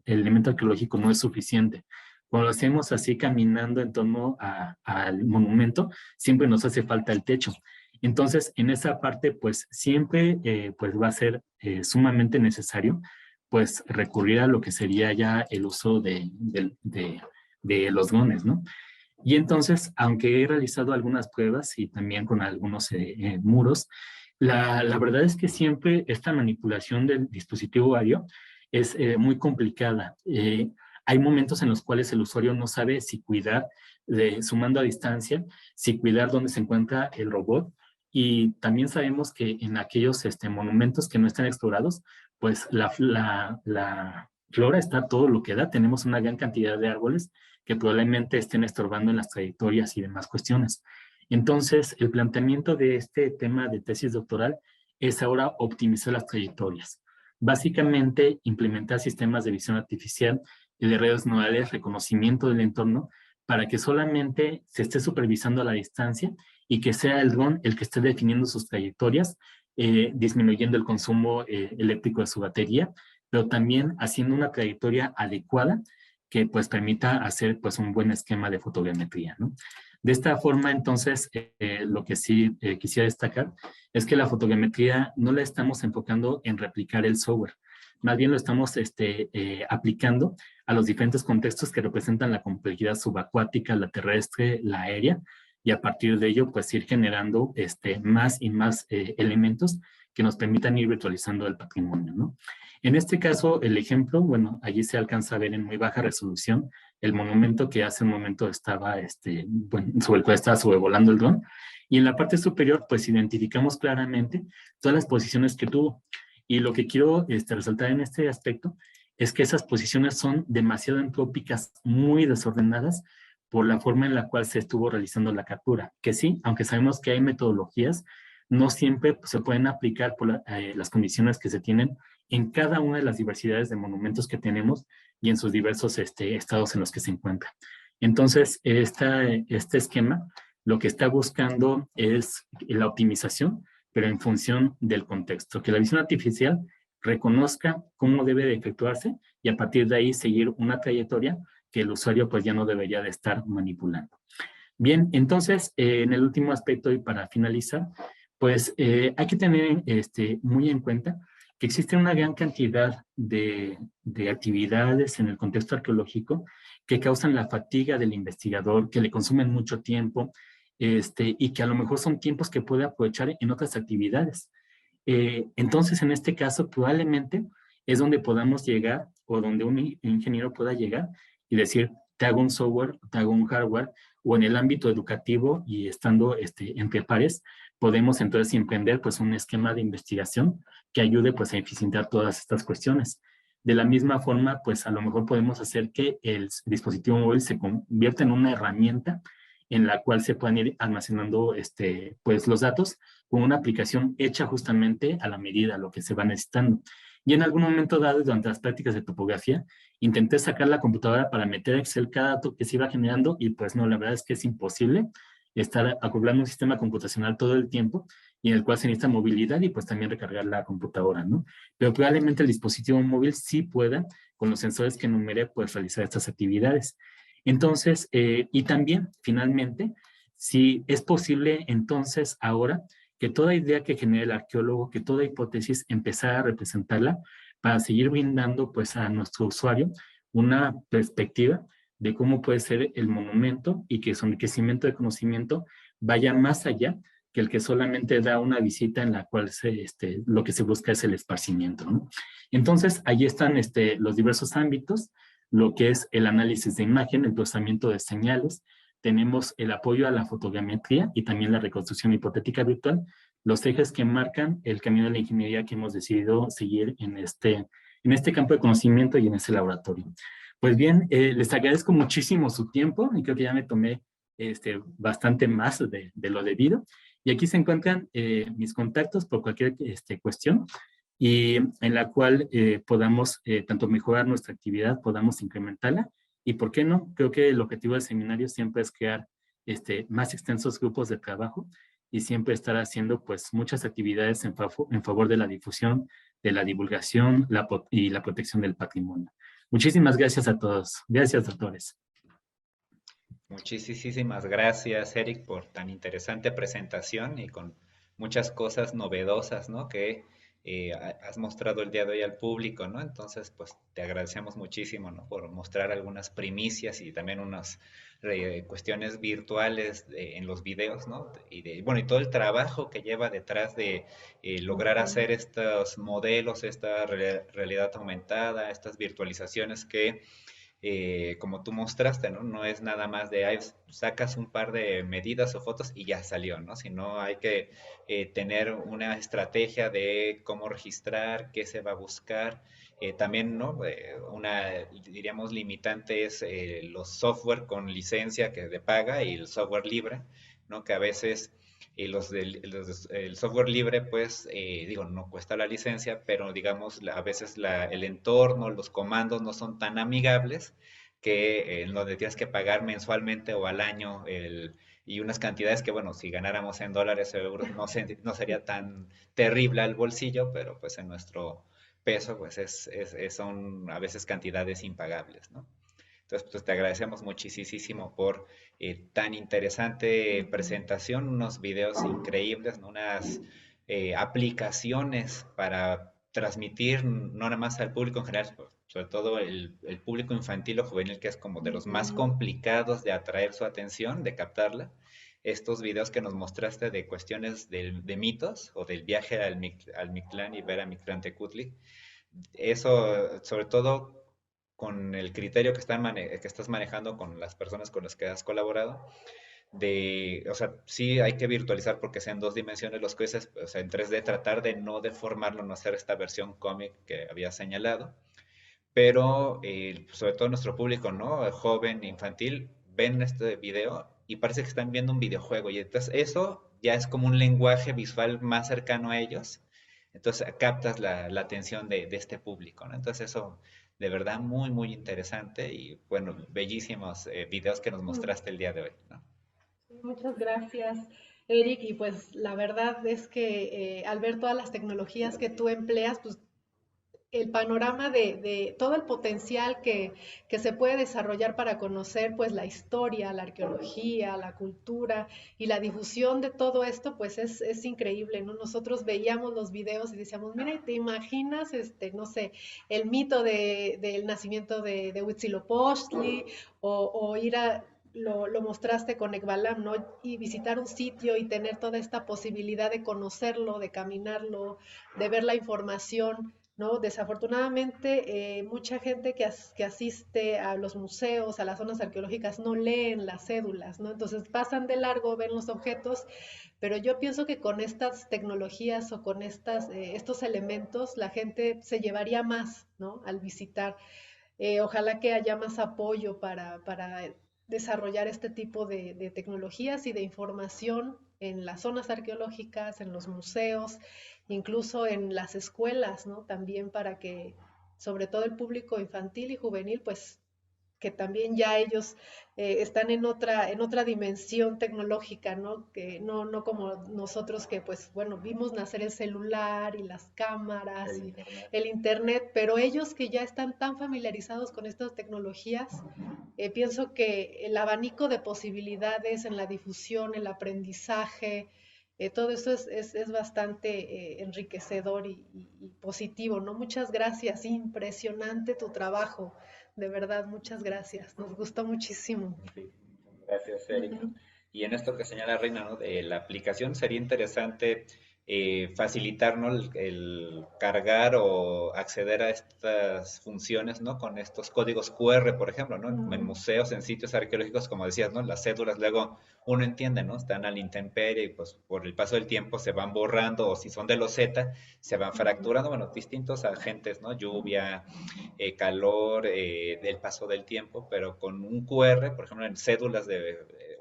elemento arqueológico no es suficiente. Cuando lo hacemos así caminando en torno al monumento, siempre nos hace falta el techo. Entonces, en esa parte, pues siempre pues va a ser sumamente necesario pues recurrir a lo que sería ya el uso de los drones, ¿no? Y entonces, aunque he realizado algunas pruebas y también con algunos muros, la verdad es que siempre esta manipulación del dispositivo aéreo es muy complicada. Hay momentos en los cuales el usuario no sabe si cuidar de su mando a distancia, si cuidar dónde se encuentra el robot. Y también sabemos que en aquellos monumentos que no están explorados, pues la flora está todo lo que da. Tenemos una gran cantidad de árboles que probablemente estén estorbando en las trayectorias y demás cuestiones. Entonces, el planteamiento de este tema de tesis doctoral es ahora optimizar las trayectorias. Básicamente, implementar sistemas de visión artificial y de redes neuronales, reconocimiento del entorno, para que solamente se esté supervisando a la distancia y que sea el dron el que esté definiendo sus trayectorias, disminuyendo el consumo eléctrico de su batería, pero también haciendo una trayectoria adecuada que pues permita hacer pues un buen esquema de fotogrametría, ¿no? De esta forma, entonces, lo que sí quisiera destacar es que la fotogrametría no la estamos enfocando en replicar el software, más bien lo estamos aplicando a los diferentes contextos que representan la complejidad subacuática, la terrestre, la aérea, y a partir de ello, pues ir generando más y más elementos que nos permitan ir virtualizando el patrimonio, ¿no? En este caso, el ejemplo, bueno, allí se alcanza a ver en muy baja resolución el monumento que hace un momento estaba, sobre el cual estaba sobrevolando el dron, y en la parte superior, pues identificamos claramente todas las posiciones que tuvo. Y lo que quiero resaltar en este aspecto es que esas posiciones son demasiado entrópicas, muy desordenadas, por la forma en la cual se estuvo realizando la captura. Que sí, aunque sabemos que hay metodologías, no siempre se pueden aplicar por las condiciones que se tienen en cada una de las diversidades de monumentos que tenemos y en sus diversos estados en los que se encuentran. Entonces, este esquema lo que está buscando es la optimización, pero en función del contexto, que la visión artificial reconozca cómo debe de efectuarse y a partir de ahí seguir una trayectoria que el usuario pues ya no debería de estar manipulando. Bien, entonces, en el último aspecto y para finalizar, pues hay que tener muy en cuenta que existe una gran cantidad de actividades en el contexto arqueológico que causan la fatiga del investigador, que le consumen mucho tiempo, y que a lo mejor son tiempos que puede aprovechar en otras actividades. Entonces, en este caso, probablemente es donde podamos llegar o donde un ingeniero pueda llegar y decir, te hago un software, te hago un hardware, o en el ámbito educativo y estando entre pares, podemos entonces emprender pues un esquema de investigación que ayude pues a eficientar todas estas cuestiones. De la misma forma, pues a lo mejor podemos hacer que el dispositivo móvil se convierta en una herramienta en la cual se puedan ir almacenando pues los datos con una aplicación hecha justamente a la medida, a lo que se va necesitando. Y en algún momento dado, durante las prácticas de topografía, intenté sacar la computadora para meter Excel cada dato que se iba generando y pues no, la verdad es que es imposible estar acoplando un sistema computacional todo el tiempo y en el cual se necesita movilidad y pues también recargar la computadora, ¿no? Pero probablemente el dispositivo móvil sí pueda, con los sensores que enumeré, pues realizar estas actividades. Entonces, y también, finalmente, si es posible, entonces, ahora, que toda idea que genere el arqueólogo, que toda hipótesis, empezar a representarla para seguir brindando, pues, a nuestro usuario una perspectiva de cómo puede ser el monumento y que su enriquecimiento de conocimiento vaya más allá que el que solamente da una visita en la cual lo que se busca es el esparcimiento, ¿no? Entonces, ahí están los diversos ámbitos, lo que es el análisis de imagen, el procesamiento de señales, tenemos el apoyo a la fotogrametría y también la reconstrucción hipotética virtual, los ejes que marcan el camino de la ingeniería que hemos decidido seguir en este campo de conocimiento y en este laboratorio. Pues bien, les agradezco muchísimo su tiempo y creo que ya me tomé bastante más de lo debido. Y aquí se encuentran mis contactos por cualquier cuestión y en la cual podamos tanto mejorar nuestra actividad, podamos incrementarla y, ¿por qué no? Creo que el objetivo del seminario siempre es crear más extensos grupos de trabajo y siempre estar haciendo pues muchas actividades en favor de la difusión, de la divulgación y la protección del patrimonio. Muchísimas gracias a todos. Gracias, doctores. Muchísimas gracias, Eric, por tan interesante presentación y con muchas cosas novedosas, ¿no? Que has mostrado el día de hoy al público, ¿no? Entonces, pues te agradecemos muchísimo, ¿no? Por mostrar algunas primicias y también unas cuestiones virtuales en los videos, ¿no? Bueno, y todo el trabajo que lleva detrás de lograr hacer estos modelos, esta realidad aumentada, estas virtualizaciones que como tú mostraste, ¿no? No es nada más de ahí sacas un par de medidas o fotos y ya salió, ¿no? Sino hay que tener una estrategia de cómo registrar, qué se va a buscar. También, ¿no? Una, diríamos, limitante es los software con licencia que de paga y el software libre, ¿no? Que a veces el software libre, pues, digo, no cuesta la licencia, pero digamos, a veces el entorno, los comandos no son tan amigables que donde tienes que pagar mensualmente o al año y unas cantidades que, bueno, si ganáramos en dólares o euros no sería tan terrible al bolsillo, pero pues en nuestro peso, pues son a veces cantidades impagables, ¿no? Entonces, pues te agradecemos muchísimo por tan interesante presentación, unos videos increíbles, ¿no? Unas aplicaciones para transmitir no nada más al público en general, sobre todo el público infantil o juvenil, que es como de los más complicados de atraer su atención, de captarla. Estos videos que nos mostraste de cuestiones de mitos o del viaje al Mictlán y ver a Mictlantecutli, eso sobre todo con el criterio que estás manejando con las personas con las que has colaborado, o sea, sí hay que virtualizar porque sea en 2 dimensiones los jueces, o sea, en 3D tratar de no deformarlo, no hacer esta versión cómic que había señalado, pero sobre todo nuestro público, ¿no? Joven, infantil, ven este video y parece que están viendo un videojuego y entonces eso ya es como un lenguaje visual más cercano a ellos, entonces captas la atención de este público, ¿no? Entonces eso de verdad muy, muy interesante y bueno, bellísimos videos que nos mostraste el día de hoy, ¿no? Muchas gracias, Eric. Y pues la verdad es que al ver todas las tecnologías que tú empleas, pues el panorama de todo el potencial que se puede desarrollar para conocer pues la historia, la arqueología, la cultura y la difusión de todo esto, pues es increíble, ¿no? Nosotros veíamos los videos y decíamos, mira, ¿te imaginas, no sé, el mito del nacimiento de Huitzilopochtli o ir a lo mostraste con Ekbalam, ¿no? Y visitar un sitio y tener toda esta posibilidad de conocerlo, de caminarlo, de ver la información, ¿no? Desafortunadamente, mucha gente que asiste a los museos, a las zonas arqueológicas, no leen las cédulas, ¿no? Entonces pasan de largo, ven los objetos, pero yo pienso que con estas tecnologías o con estos elementos, la gente se llevaría más, ¿no? Al visitar. Ojalá que haya más apoyo para desarrollar este tipo de tecnologías y de información en las zonas arqueológicas, en los museos, incluso en las escuelas, ¿no? También para que, sobre todo el público infantil y juvenil, pues que también ya ellos están en otra dimensión tecnológica, ¿no? Que no como nosotros que, pues, bueno, vimos nacer el celular y las cámaras y el internet, pero ellos que ya están tan familiarizados con estas tecnologías, pienso que el abanico de posibilidades en la difusión, el aprendizaje, todo eso es bastante enriquecedor y positivo, ¿no? Muchas gracias, impresionante tu trabajo, de verdad, muchas gracias, nos gustó muchísimo. Sí, gracias, Eric. Y en esto que señala Reina, ¿no? De la aplicación sería interesante facilitar, ¿no? El cargar o acceder a estas funciones, ¿no? Con estos códigos QR, por ejemplo, ¿no? En museos, en sitios arqueológicos, como decías, ¿no? Las cédulas luego uno entiende, ¿no? Están a la intemperie y pues por el paso del tiempo se van borrando o si son de loseta, se van fracturando, bueno, distintos agentes, ¿no? Lluvia, calor, el paso del tiempo, pero con un QR, por ejemplo, en cédulas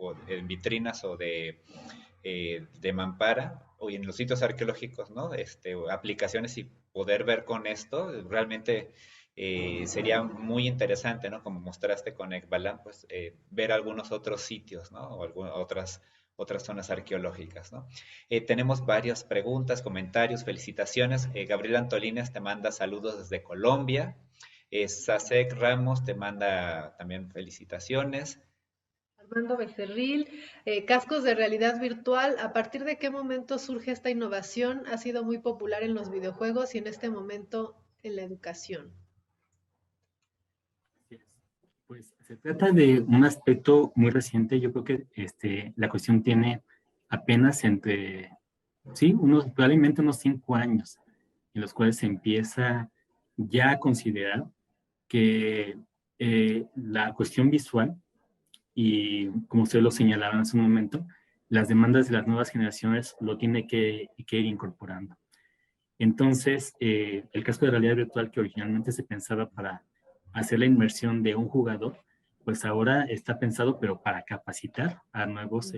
o en vitrinas o de mampara o en los sitios arqueológicos, ¿no? Aplicaciones y poder ver con esto, realmente sería muy interesante, ¿no? Como mostraste con Ekbalam, pues ver algunos otros sitios, ¿no? O otras zonas arqueológicas, ¿no? Tenemos varias preguntas, comentarios, felicitaciones. Gabriel Antolines te manda saludos desde Colombia. Sasek Ramos te manda también felicitaciones. Armando Becerril, cascos de realidad virtual, ¿a partir de qué momento surge esta innovación? Ha sido muy popular en los videojuegos y en este momento en la educación. Pues se trata de un aspecto muy reciente. Yo creo que la cuestión tiene apenas probablemente unos 5 años, en los cuales se empieza ya a considerar que la cuestión visual y como ustedes lo señalaban hace un momento, las demandas de las nuevas generaciones lo tiene que ir incorporando. Entonces, el casco de realidad virtual que originalmente se pensaba para hacer la inmersión de un jugador, pues ahora está pensado, pero para capacitar a nuevos,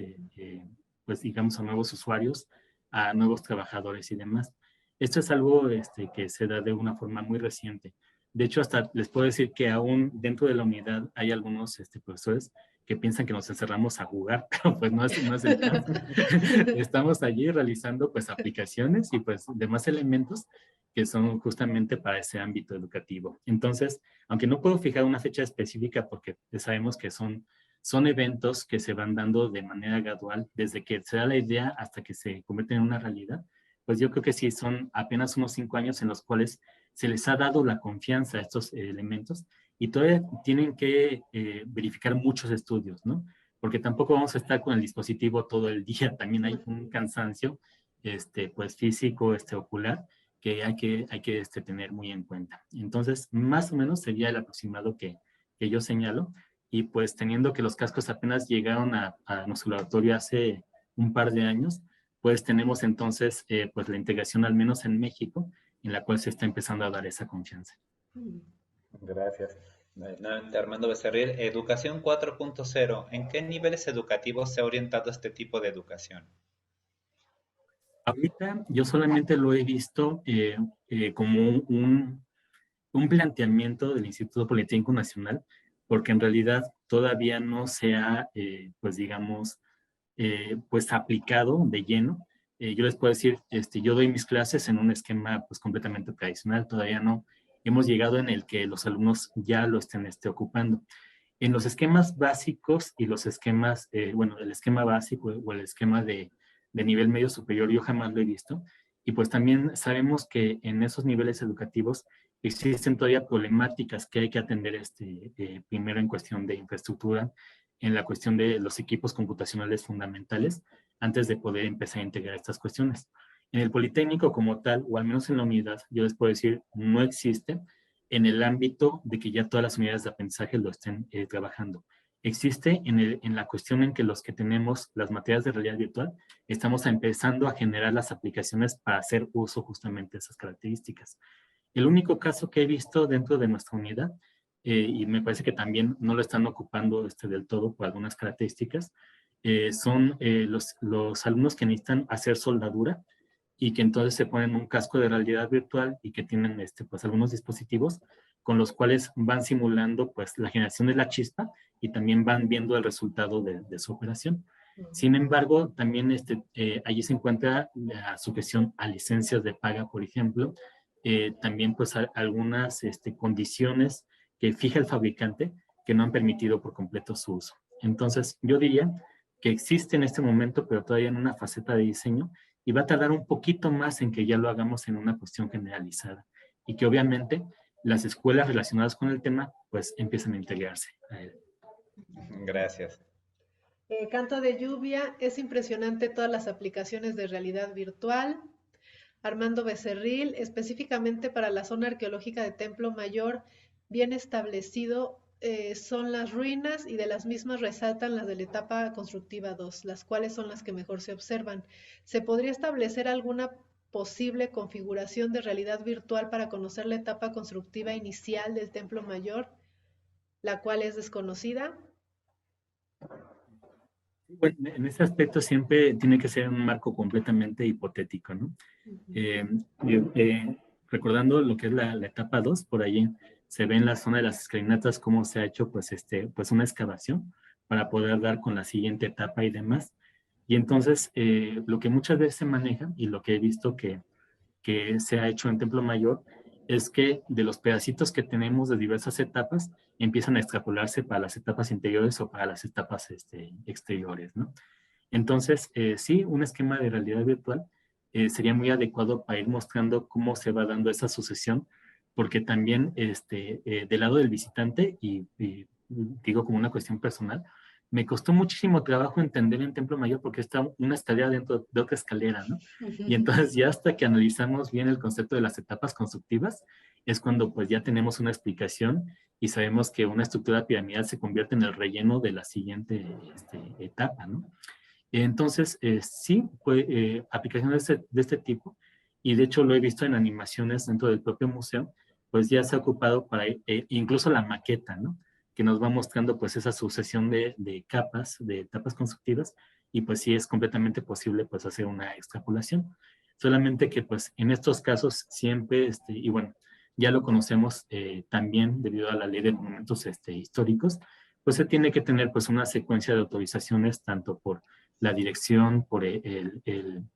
pues digamos, a nuevos usuarios, a nuevos trabajadores y demás. Esto es algo que se da de una forma muy reciente. De hecho, hasta les puedo decir que aún dentro de la unidad hay algunos profesores que piensan que nos encerramos a jugar, pero pues no es el caso. Estamos allí realizando pues aplicaciones y pues demás elementos que son justamente para ese ámbito educativo. Entonces, aunque no puedo fijar una fecha específica porque sabemos que son eventos que se van dando de manera gradual, desde que se da la idea hasta que se convierte en una realidad, pues yo creo que sí son apenas unos 5 años en los cuales se les ha dado la confianza a estos elementos y todavía tienen que verificar muchos estudios, ¿no? Porque tampoco vamos a estar con el dispositivo todo el día, también hay un cansancio pues físico, ocular, que hay que tener muy en cuenta. Entonces, más o menos sería el aproximado que yo señalo, y pues teniendo que los cascos apenas llegaron a nuestro laboratorio hace un par de años, pues tenemos entonces pues la integración al menos en México, en la cual se está empezando a dar esa confianza. Gracias. Nuevamente, Armando Becerril, Educación 4.0. ¿En qué niveles educativos se ha orientado este tipo de educación? Ahorita yo solamente lo he visto como un planteamiento del Instituto Politécnico Nacional, porque en realidad todavía no se ha, pues digamos, pues aplicado de lleno. Yo les puedo decir, yo doy mis clases en un esquema pues completamente tradicional, todavía no hemos llegado en el que los alumnos ya lo estén ocupando. En los esquemas básicos y los esquemas, bueno, el esquema básico o el esquema de nivel medio superior, yo jamás lo he visto. Y pues también sabemos que en esos niveles educativos existen todavía problemáticas que hay que atender primero en cuestión de infraestructura, en la cuestión de los equipos computacionales fundamentales, antes de poder empezar a integrar estas cuestiones. En el Politécnico como tal, o al menos en la unidad, yo les puedo decir, no existe en el ámbito de que ya todas las unidades de aprendizaje lo estén trabajando. Existe en la cuestión en que los que tenemos las materias de realidad virtual, estamos empezando a generar las aplicaciones para hacer uso justamente de esas características. El único caso que he visto dentro de nuestra unidad, y me parece que también no lo están ocupando del todo por algunas características, son los alumnos que necesitan hacer soldadura y que entonces se ponen un casco de realidad virtual y que tienen pues algunos dispositivos con los cuales van simulando pues la generación de la chispa y también van viendo el resultado de su operación. Sin embargo, también allí se encuentra la sujeción a licencias de paga, por ejemplo, también pues algunas condiciones que fija el fabricante que no han permitido por completo su uso. Entonces, yo diría que existe en este momento, pero todavía en una faceta de diseño, y va a tardar un poquito más en que ya lo hagamos en una cuestión generalizada, y que obviamente las escuelas relacionadas con el tema, pues empiezan a integrarse a él. Gracias. Canto de lluvia, es impresionante todas las aplicaciones de realidad virtual. Armando Becerril, específicamente para la zona arqueológica de Templo Mayor, bien establecido son las ruinas y de las mismas resaltan las de la etapa constructiva 2, las cuales son las que mejor se observan. ¿Se podría establecer alguna posible configuración de realidad virtual para conocer la etapa constructiva inicial del Templo Mayor, la cual es desconocida? Bueno, en ese aspecto siempre tiene que ser un marco completamente hipotético, ¿no? Recordando lo que es la etapa 2, por allí se ve en la zona de las escalinatas cómo se ha hecho pues una excavación para poder dar con la siguiente etapa y demás. Y entonces lo que muchas veces se maneja y lo que he visto que se ha hecho en Templo Mayor es que de los pedacitos que tenemos de diversas etapas empiezan a extrapolarse para las etapas interiores o para las etapas exteriores, ¿no? Entonces, sí, un esquema de realidad virtual sería muy adecuado para ir mostrando cómo se va dando esa sucesión, porque también del lado del visitante, y digo como una cuestión personal, me costó muchísimo trabajo entender en Templo Mayor porque está una escalera dentro de otra escalera, ¿no? Y entonces ya hasta que analizamos bien el concepto de las etapas constructivas, es cuando pues ya tenemos una explicación y sabemos que una estructura piramidal se convierte en el relleno de la siguiente etapa, ¿no? Entonces, sí, aplicaciones de este tipo, y de hecho lo he visto en animaciones dentro del propio museo, pues ya se ha ocupado para incluso la maqueta, ¿no? Que nos va mostrando pues esa sucesión de capas, de etapas constructivas, y pues sí es completamente posible pues hacer una extrapolación. Solamente que pues en estos casos siempre, y bueno, ya lo conocemos también debido a la ley de monumentos históricos, pues se tiene que tener pues una secuencia de autorizaciones tanto por la dirección, por el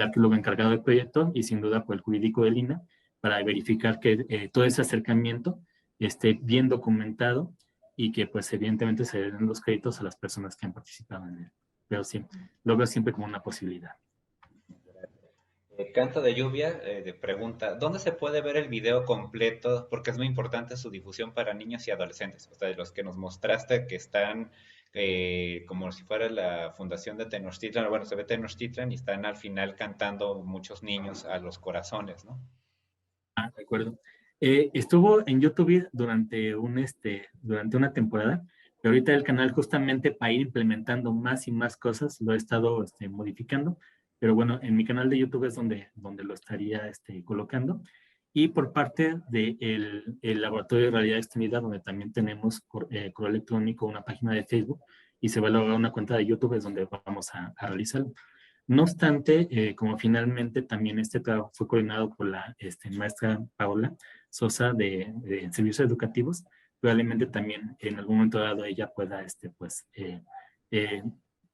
arqueólogo encargado del proyecto y sin duda por el jurídico del INAH para verificar que todo ese acercamiento esté bien documentado y que pues evidentemente se den los créditos a las personas que han participado en él. Pero sí, lo veo siempre como una posibilidad. Canto de lluvia pregunta, ¿dónde se puede ver el video completo? Porque es muy importante su difusión para niños y adolescentes. O sea, de los que nos mostraste que están como si fuera la fundación de Tenochtitlan, bueno, se ve Tenochtitlan y están al final cantando muchos niños a los corazones, ¿no? Ah, de acuerdo. Estuvo en YouTube durante una temporada, pero ahorita el canal justamente para ir implementando más y más cosas lo he estado modificando, pero bueno, en mi canal de YouTube es donde lo estaría colocando. Y por parte del Laboratorio de Realidad Extendida, donde también tenemos correo electrónico, una página de Facebook, y se va a lograr una cuenta de YouTube, es donde vamos a realizarlo. No obstante, como finalmente también este trabajo fue coordinado por la maestra Paola, Sosa de servicios educativos, probablemente también en algún momento dado ella pueda,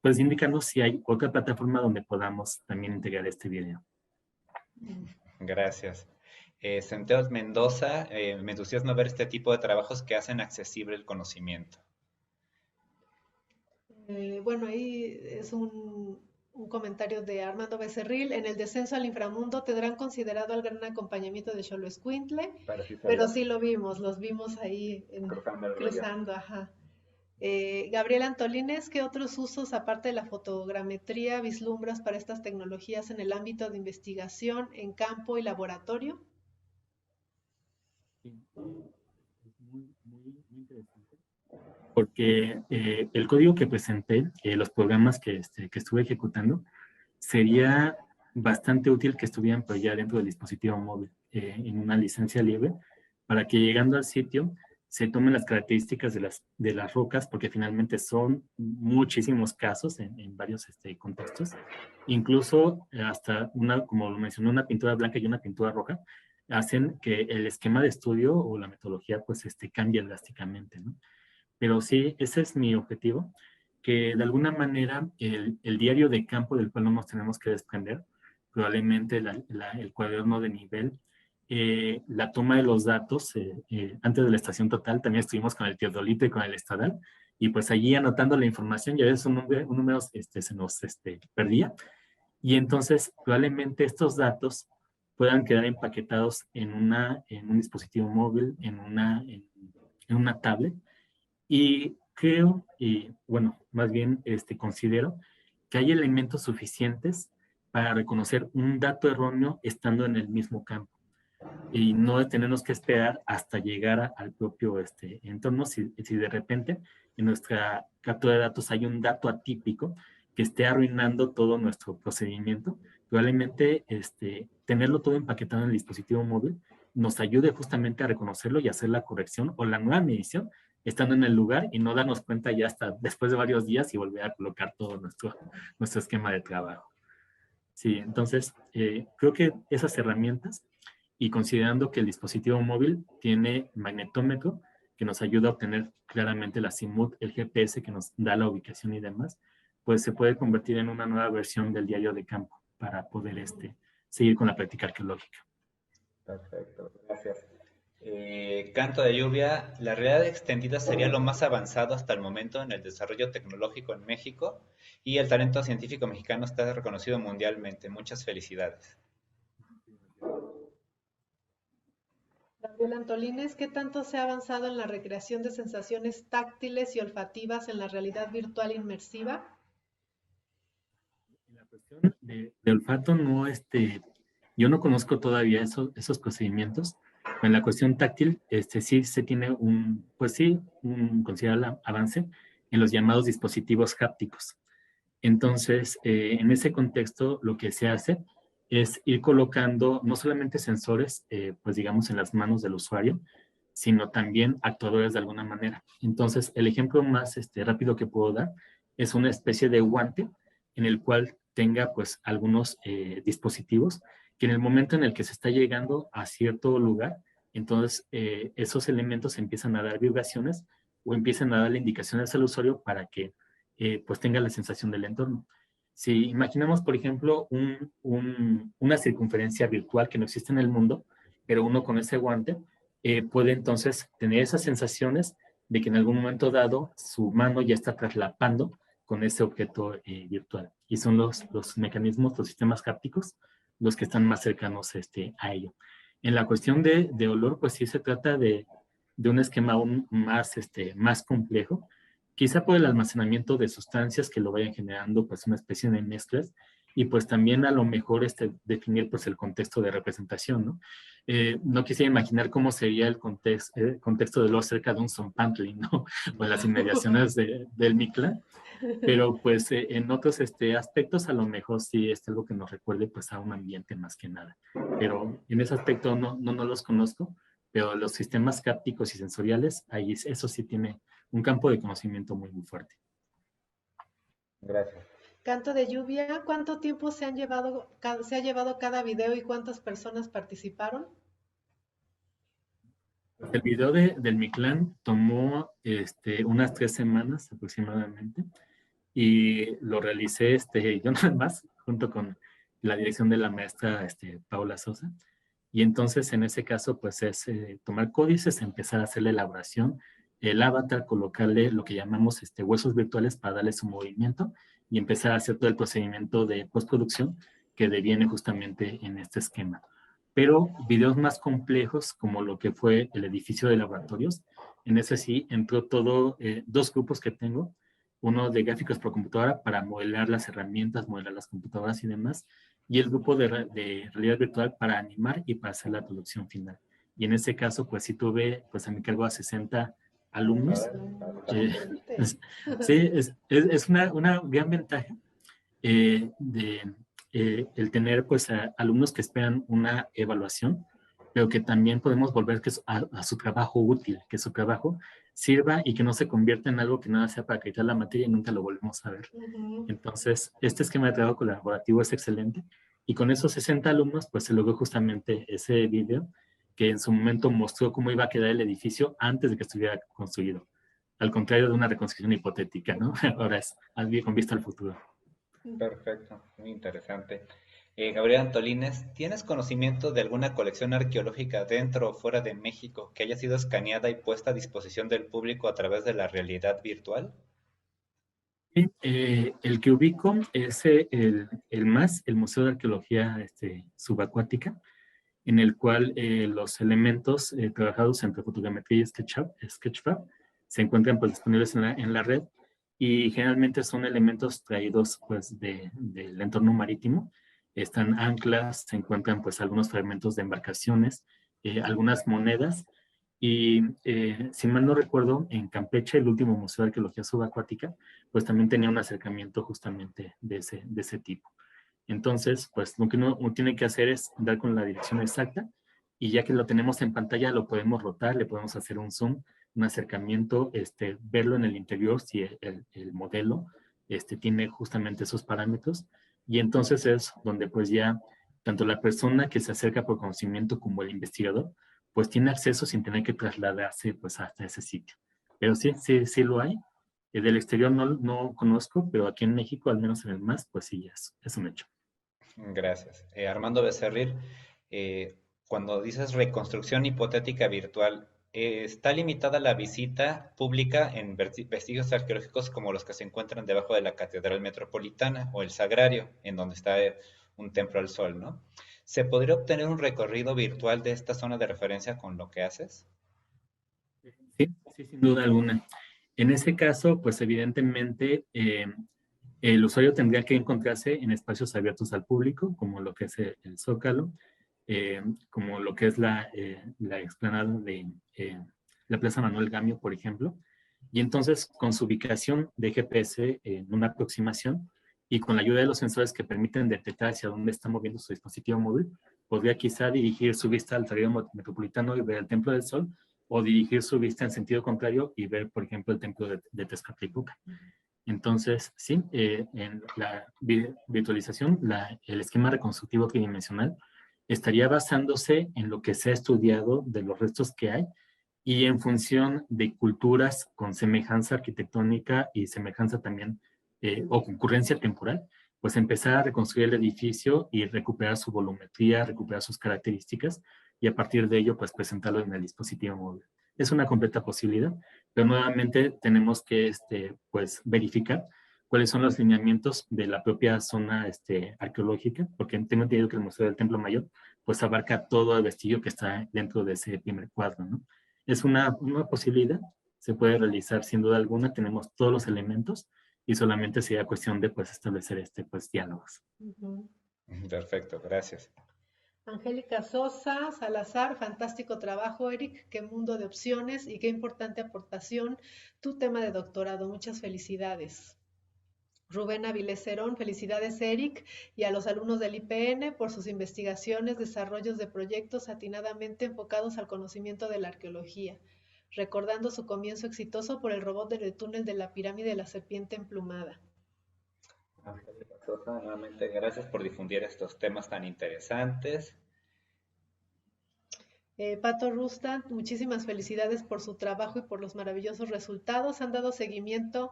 pues indicarnos si hay otra plataforma donde podamos también integrar este video. Gracias. Santiago Mendoza, me entusiasma ver este tipo de trabajos que hacen accesible el conocimiento. Bueno, ahí es un comentario de Armando Becerril. En el descenso al inframundo tendrán considerado el gran acompañamiento de Xoloitzcuintle, pero sí los vimos ahí cruzando, ajá. Gabriel Antolínez, ¿qué otros usos, aparte de la fotogrametría, vislumbras para estas tecnologías en el ámbito de investigación, en campo y laboratorio? Es muy interesante. Porque el código que presenté, los programas que estuve ejecutando, sería bastante útil que estuvieran pues, ya dentro del dispositivo móvil, en una licencia libre, para que llegando al sitio se tomen las características de las rocas, porque finalmente son muchísimos casos en varios contextos, incluso hasta como lo mencioné, una pintura blanca y una pintura roja, hacen que el esquema de estudio o la metodología pues cambie drásticamente, ¿no? Pero sí, ese es mi objetivo, que de alguna manera el diario de campo del cual no nos tenemos que desprender, probablemente el cuaderno de nivel, la toma de los datos, antes de la estación total también estuvimos con el teodolito y con el estadal, y pues allí anotando la información, ya ves un número se nos perdía, y entonces probablemente estos datos puedan quedar empaquetados en un dispositivo móvil, en una tablet. Y creo, y bueno, más bien considero que hay elementos suficientes para reconocer un dato erróneo estando en el mismo campo y no tenernos que esperar hasta llegar al propio entorno. Si de repente en nuestra captura de datos hay un dato atípico que esté arruinando todo nuestro procedimiento, probablemente tenerlo todo empaquetado en el dispositivo móvil nos ayude justamente a reconocerlo y hacer la corrección o la nueva medición estando en el lugar y no darnos cuenta ya hasta después de varios días y volver a colocar todo nuestro esquema de trabajo. Sí, entonces creo que esas herramientas y considerando que el dispositivo móvil tiene magnetómetro que nos ayuda a obtener claramente la azimut, el GPS que nos da la ubicación y demás, pues se puede convertir en una nueva versión del diario de campo para poder seguir con la práctica arqueológica. Perfecto, gracias. Canto de lluvia, la realidad extendida sería lo más avanzado hasta el momento en el desarrollo tecnológico en México y el talento científico mexicano está reconocido mundialmente. Muchas felicidades. Gabriel Antolínez, ¿qué tanto se ha avanzado en la recreación de sensaciones táctiles y olfativas en la realidad virtual inmersiva? En la cuestión de olfato, no, yo no conozco todavía esos procedimientos. En la cuestión táctil, sí se tiene un considerable avance en los llamados dispositivos hápticos. Entonces, en ese contexto, lo que se hace es ir colocando no solamente sensores, pues digamos, en las manos del usuario, sino también actuadores de alguna manera. Entonces, el ejemplo más rápido que puedo dar es una especie de guante en el cual tenga pues algunos dispositivos que en el momento en el que se está llegando a cierto lugar, entonces esos elementos empiezan a dar vibraciones o empiezan a darle indicaciones al usuario para que pues tenga la sensación del entorno. Si imaginamos, por ejemplo, una circunferencia virtual que no existe en el mundo, pero uno con ese guante puede entonces tener esas sensaciones de que en algún momento dado su mano ya está traslapando con ese objeto virtual. Y son los mecanismos, los sistemas hápticos, los que están más cercanos a ello. En la cuestión de olor, pues sí se trata de un esquema aún más complejo, quizá por el almacenamiento de sustancias que lo vayan generando, pues una especie de mezclas, y pues también a lo mejor definir pues el contexto de representación, ¿no? No quisiera imaginar cómo sería el contexto de olor cerca de un zompantli, ¿no? O en las inmediaciones del Mictlán, pero pues en otros aspectos a lo mejor sí es algo que nos recuerde pues a un ambiente más que nada. Pero en ese aspecto no los conozco, pero los sistemas hápticos y sensoriales, ahí eso sí tiene un campo de conocimiento muy fuerte. Gracias. Canto de lluvia, ¿cuánto tiempo se ha llevado cada video y cuántas personas participaron? El video del Mictlán tomó unas 3 semanas aproximadamente y lo realicé yo nada más junto con la dirección de la maestra Paula Sosa. Y entonces en ese caso pues es tomar códices, empezar a hacer la elaboración, el avatar, colocarle lo que llamamos huesos virtuales para darle su movimiento y empezar a hacer todo el procedimiento de postproducción que deviene justamente en este esquema. Pero videos más complejos, como lo que fue el edificio de laboratorios, en ese sí entró todo, 2 grupos que tengo, uno de gráficos por computadora para modelar las herramientas, modelar las computadoras y demás, y el grupo de realidad virtual para animar y para hacer la producción final. Y en ese caso, pues sí tuve pues a mi cargo a 60 alumnos. Sí, es una gran ventaja el tener pues alumnos que esperan una evaluación, pero que también podemos volver a su trabajo útil, que su trabajo sirva y que no se convierta en algo que nada sea para acreditar la materia y nunca lo volvemos a ver. Entonces, este esquema de trabajo colaborativo es excelente y con esos 60 alumnos pues se logró justamente ese video que en su momento mostró cómo iba a quedar el edificio antes de que estuviera construido. Al contrario de una reconstrucción hipotética, ¿no? Ahora es con vista al futuro. Perfecto, muy interesante. Gabriel Antolínez, ¿tienes conocimiento de alguna colección arqueológica dentro o fuera de México que haya sido escaneada y puesta a disposición del público a través de la realidad virtual? Sí, el que ubico es el Museo de Arqueología Subacuática, en el cual los elementos trabajados entre fotogrametría y Sketchfab se encuentran pues, disponibles en la red y generalmente son elementos traídos pues, del entorno marítimo. Están anclas, se encuentran pues, algunos fragmentos de embarcaciones, algunas monedas y si mal no recuerdo, en Campeche, el último Museo de Arqueología Subacuática, pues también tenía un acercamiento justamente de ese tipo. Entonces, pues lo que uno tiene que hacer es dar con la dirección exacta y ya que lo tenemos en pantalla lo podemos rotar, le podemos hacer un zoom, un acercamiento, verlo en el interior si el modelo tiene justamente esos parámetros y entonces es donde pues ya tanto la persona que se acerca por conocimiento como el investigador pues tiene acceso sin tener que trasladarse pues hasta ese sitio. Pero sí lo hay. Del exterior no conozco, pero aquí en México, al menos en el MAS, pues sí, es un hecho. Gracias. Armando Becerril, cuando dices reconstrucción hipotética virtual, ¿está limitada la visita pública en vestigios arqueológicos como los que se encuentran debajo de la Catedral Metropolitana o el Sagrario, en donde está un templo al sol, ¿no? ¿Se podría obtener un recorrido virtual de esta zona de referencia con lo que haces? Sí, sin duda alguna. En ese caso, pues evidentemente el usuario tendría que encontrarse en espacios abiertos al público, como lo que es el Zócalo, como lo que es la explanada de la Plaza Manuel Gamio, por ejemplo. Y entonces, con su ubicación de GPS en una aproximación y con la ayuda de los sensores que permiten detectar hacia dónde está moviendo su dispositivo móvil, podría quizá dirigir su vista al Sagrario Metropolitano y ver el Templo del Sol, o dirigir su vista en sentido contrario y ver, por ejemplo, el templo de Tezcatlipoca. Entonces, sí, en la virtualización, el esquema reconstructivo tridimensional estaría basándose en lo que se ha estudiado de los restos que hay y en función de culturas con semejanza arquitectónica y semejanza también o concurrencia temporal, pues empezar a reconstruir el edificio y recuperar su volumetría, recuperar sus características y a partir de ello pues presentarlo en el dispositivo móvil. Es una completa posibilidad, pero nuevamente tenemos que pues verificar cuáles son los lineamientos de la propia zona arqueológica, porque tengo entendido que el Museo del Templo Mayor pues abarca todo el vestigio que está dentro de ese primer cuadro, ¿no? Es una posibilidad, se puede realizar sin duda alguna, tenemos todos los elementos y solamente sería cuestión de pues establecer pues diálogos. Perfecto, gracias. Angélica Sosa, Salazar, fantástico trabajo, Eric, qué mundo de opciones y qué importante aportación tu tema de doctorado. Muchas felicidades. Rubén Avilés Cerón, felicidades Eric y a los alumnos del IPN por sus investigaciones, desarrollos de proyectos atinadamente enfocados al conocimiento de la arqueología, recordando su comienzo exitoso por el robot del túnel de la pirámide de la serpiente emplumada. Angélica Sosa, nuevamente gracias por difundir estos temas tan interesantes. Pato Rusta, muchísimas felicidades por su trabajo y por los maravillosos resultados. Han dado seguimiento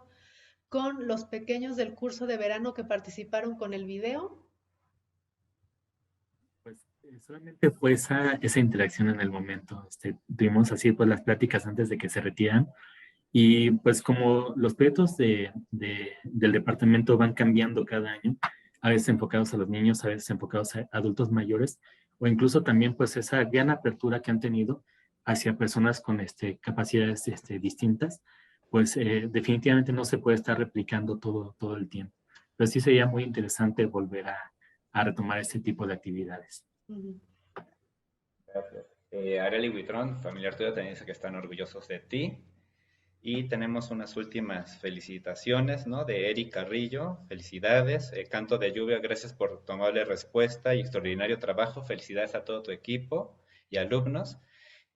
con los pequeños del curso de verano que participaron con el video. Pues solamente fue esa interacción en el momento. Tuvimos así pues las pláticas antes de que se retiran. Y pues como los proyectos del departamento van cambiando cada año, a veces enfocados a los niños, a veces enfocados a adultos mayores, o incluso también pues esa gran apertura que han tenido hacia personas con capacidades distintas, pues definitivamente no se puede estar replicando todo el tiempo. Pero sí sería muy interesante volver a retomar este tipo de actividades. Gracias. Arely Huitrón, familiar tuyo, también dice que están orgullosos de ti. Y tenemos unas últimas felicitaciones, ¿no? De Eric Carrillo, felicidades. Canto de Lluvia, gracias por tu amable respuesta y extraordinario trabajo. Felicidades a todo tu equipo y alumnos.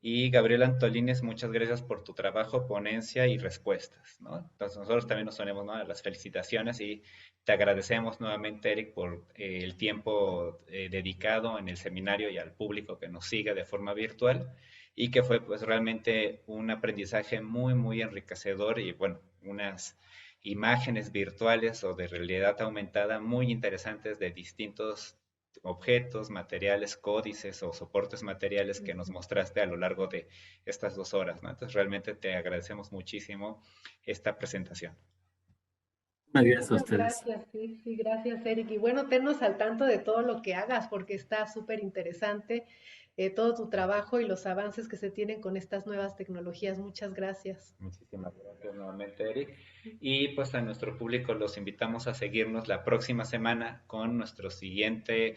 Y Gabriel Antolines, muchas gracias por tu trabajo, ponencia y respuestas, ¿no? Entonces nosotros también nos unimos, ¿no?, a las felicitaciones y te agradecemos nuevamente, Eric, por el tiempo dedicado en el seminario y al público que nos sigue de forma virtual y que fue pues realmente un aprendizaje muy enriquecedor y bueno, unas imágenes virtuales o de realidad aumentada muy interesantes de distintos objetos, materiales, códices o soportes materiales que nos mostraste a lo largo de estas 2 horas, ¿no? Entonces realmente te agradecemos muchísimo esta presentación. Gracias a Muchas ustedes. gracias, sí, gracias, Eric. Y bueno, tennos al tanto de todo lo que hagas, porque está súper interesante todo tu trabajo y los avances que se tienen con estas nuevas tecnologías. Muchas gracias. Muchísimas gracias nuevamente, Eric. Y pues a nuestro público los invitamos a seguirnos la próxima semana con nuestra siguiente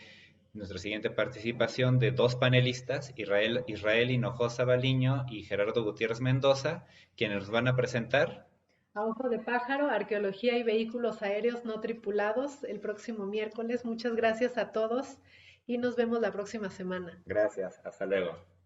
participación de 2 panelistas, Israel Hinojosa Baliño y Gerardo Gutiérrez Mendoza, quienes nos van a presentar A Ojo de Pájaro, Arqueología y Vehículos Aéreos No Tripulados, el próximo miércoles. Muchas gracias a todos y nos vemos la próxima semana. Gracias, hasta luego.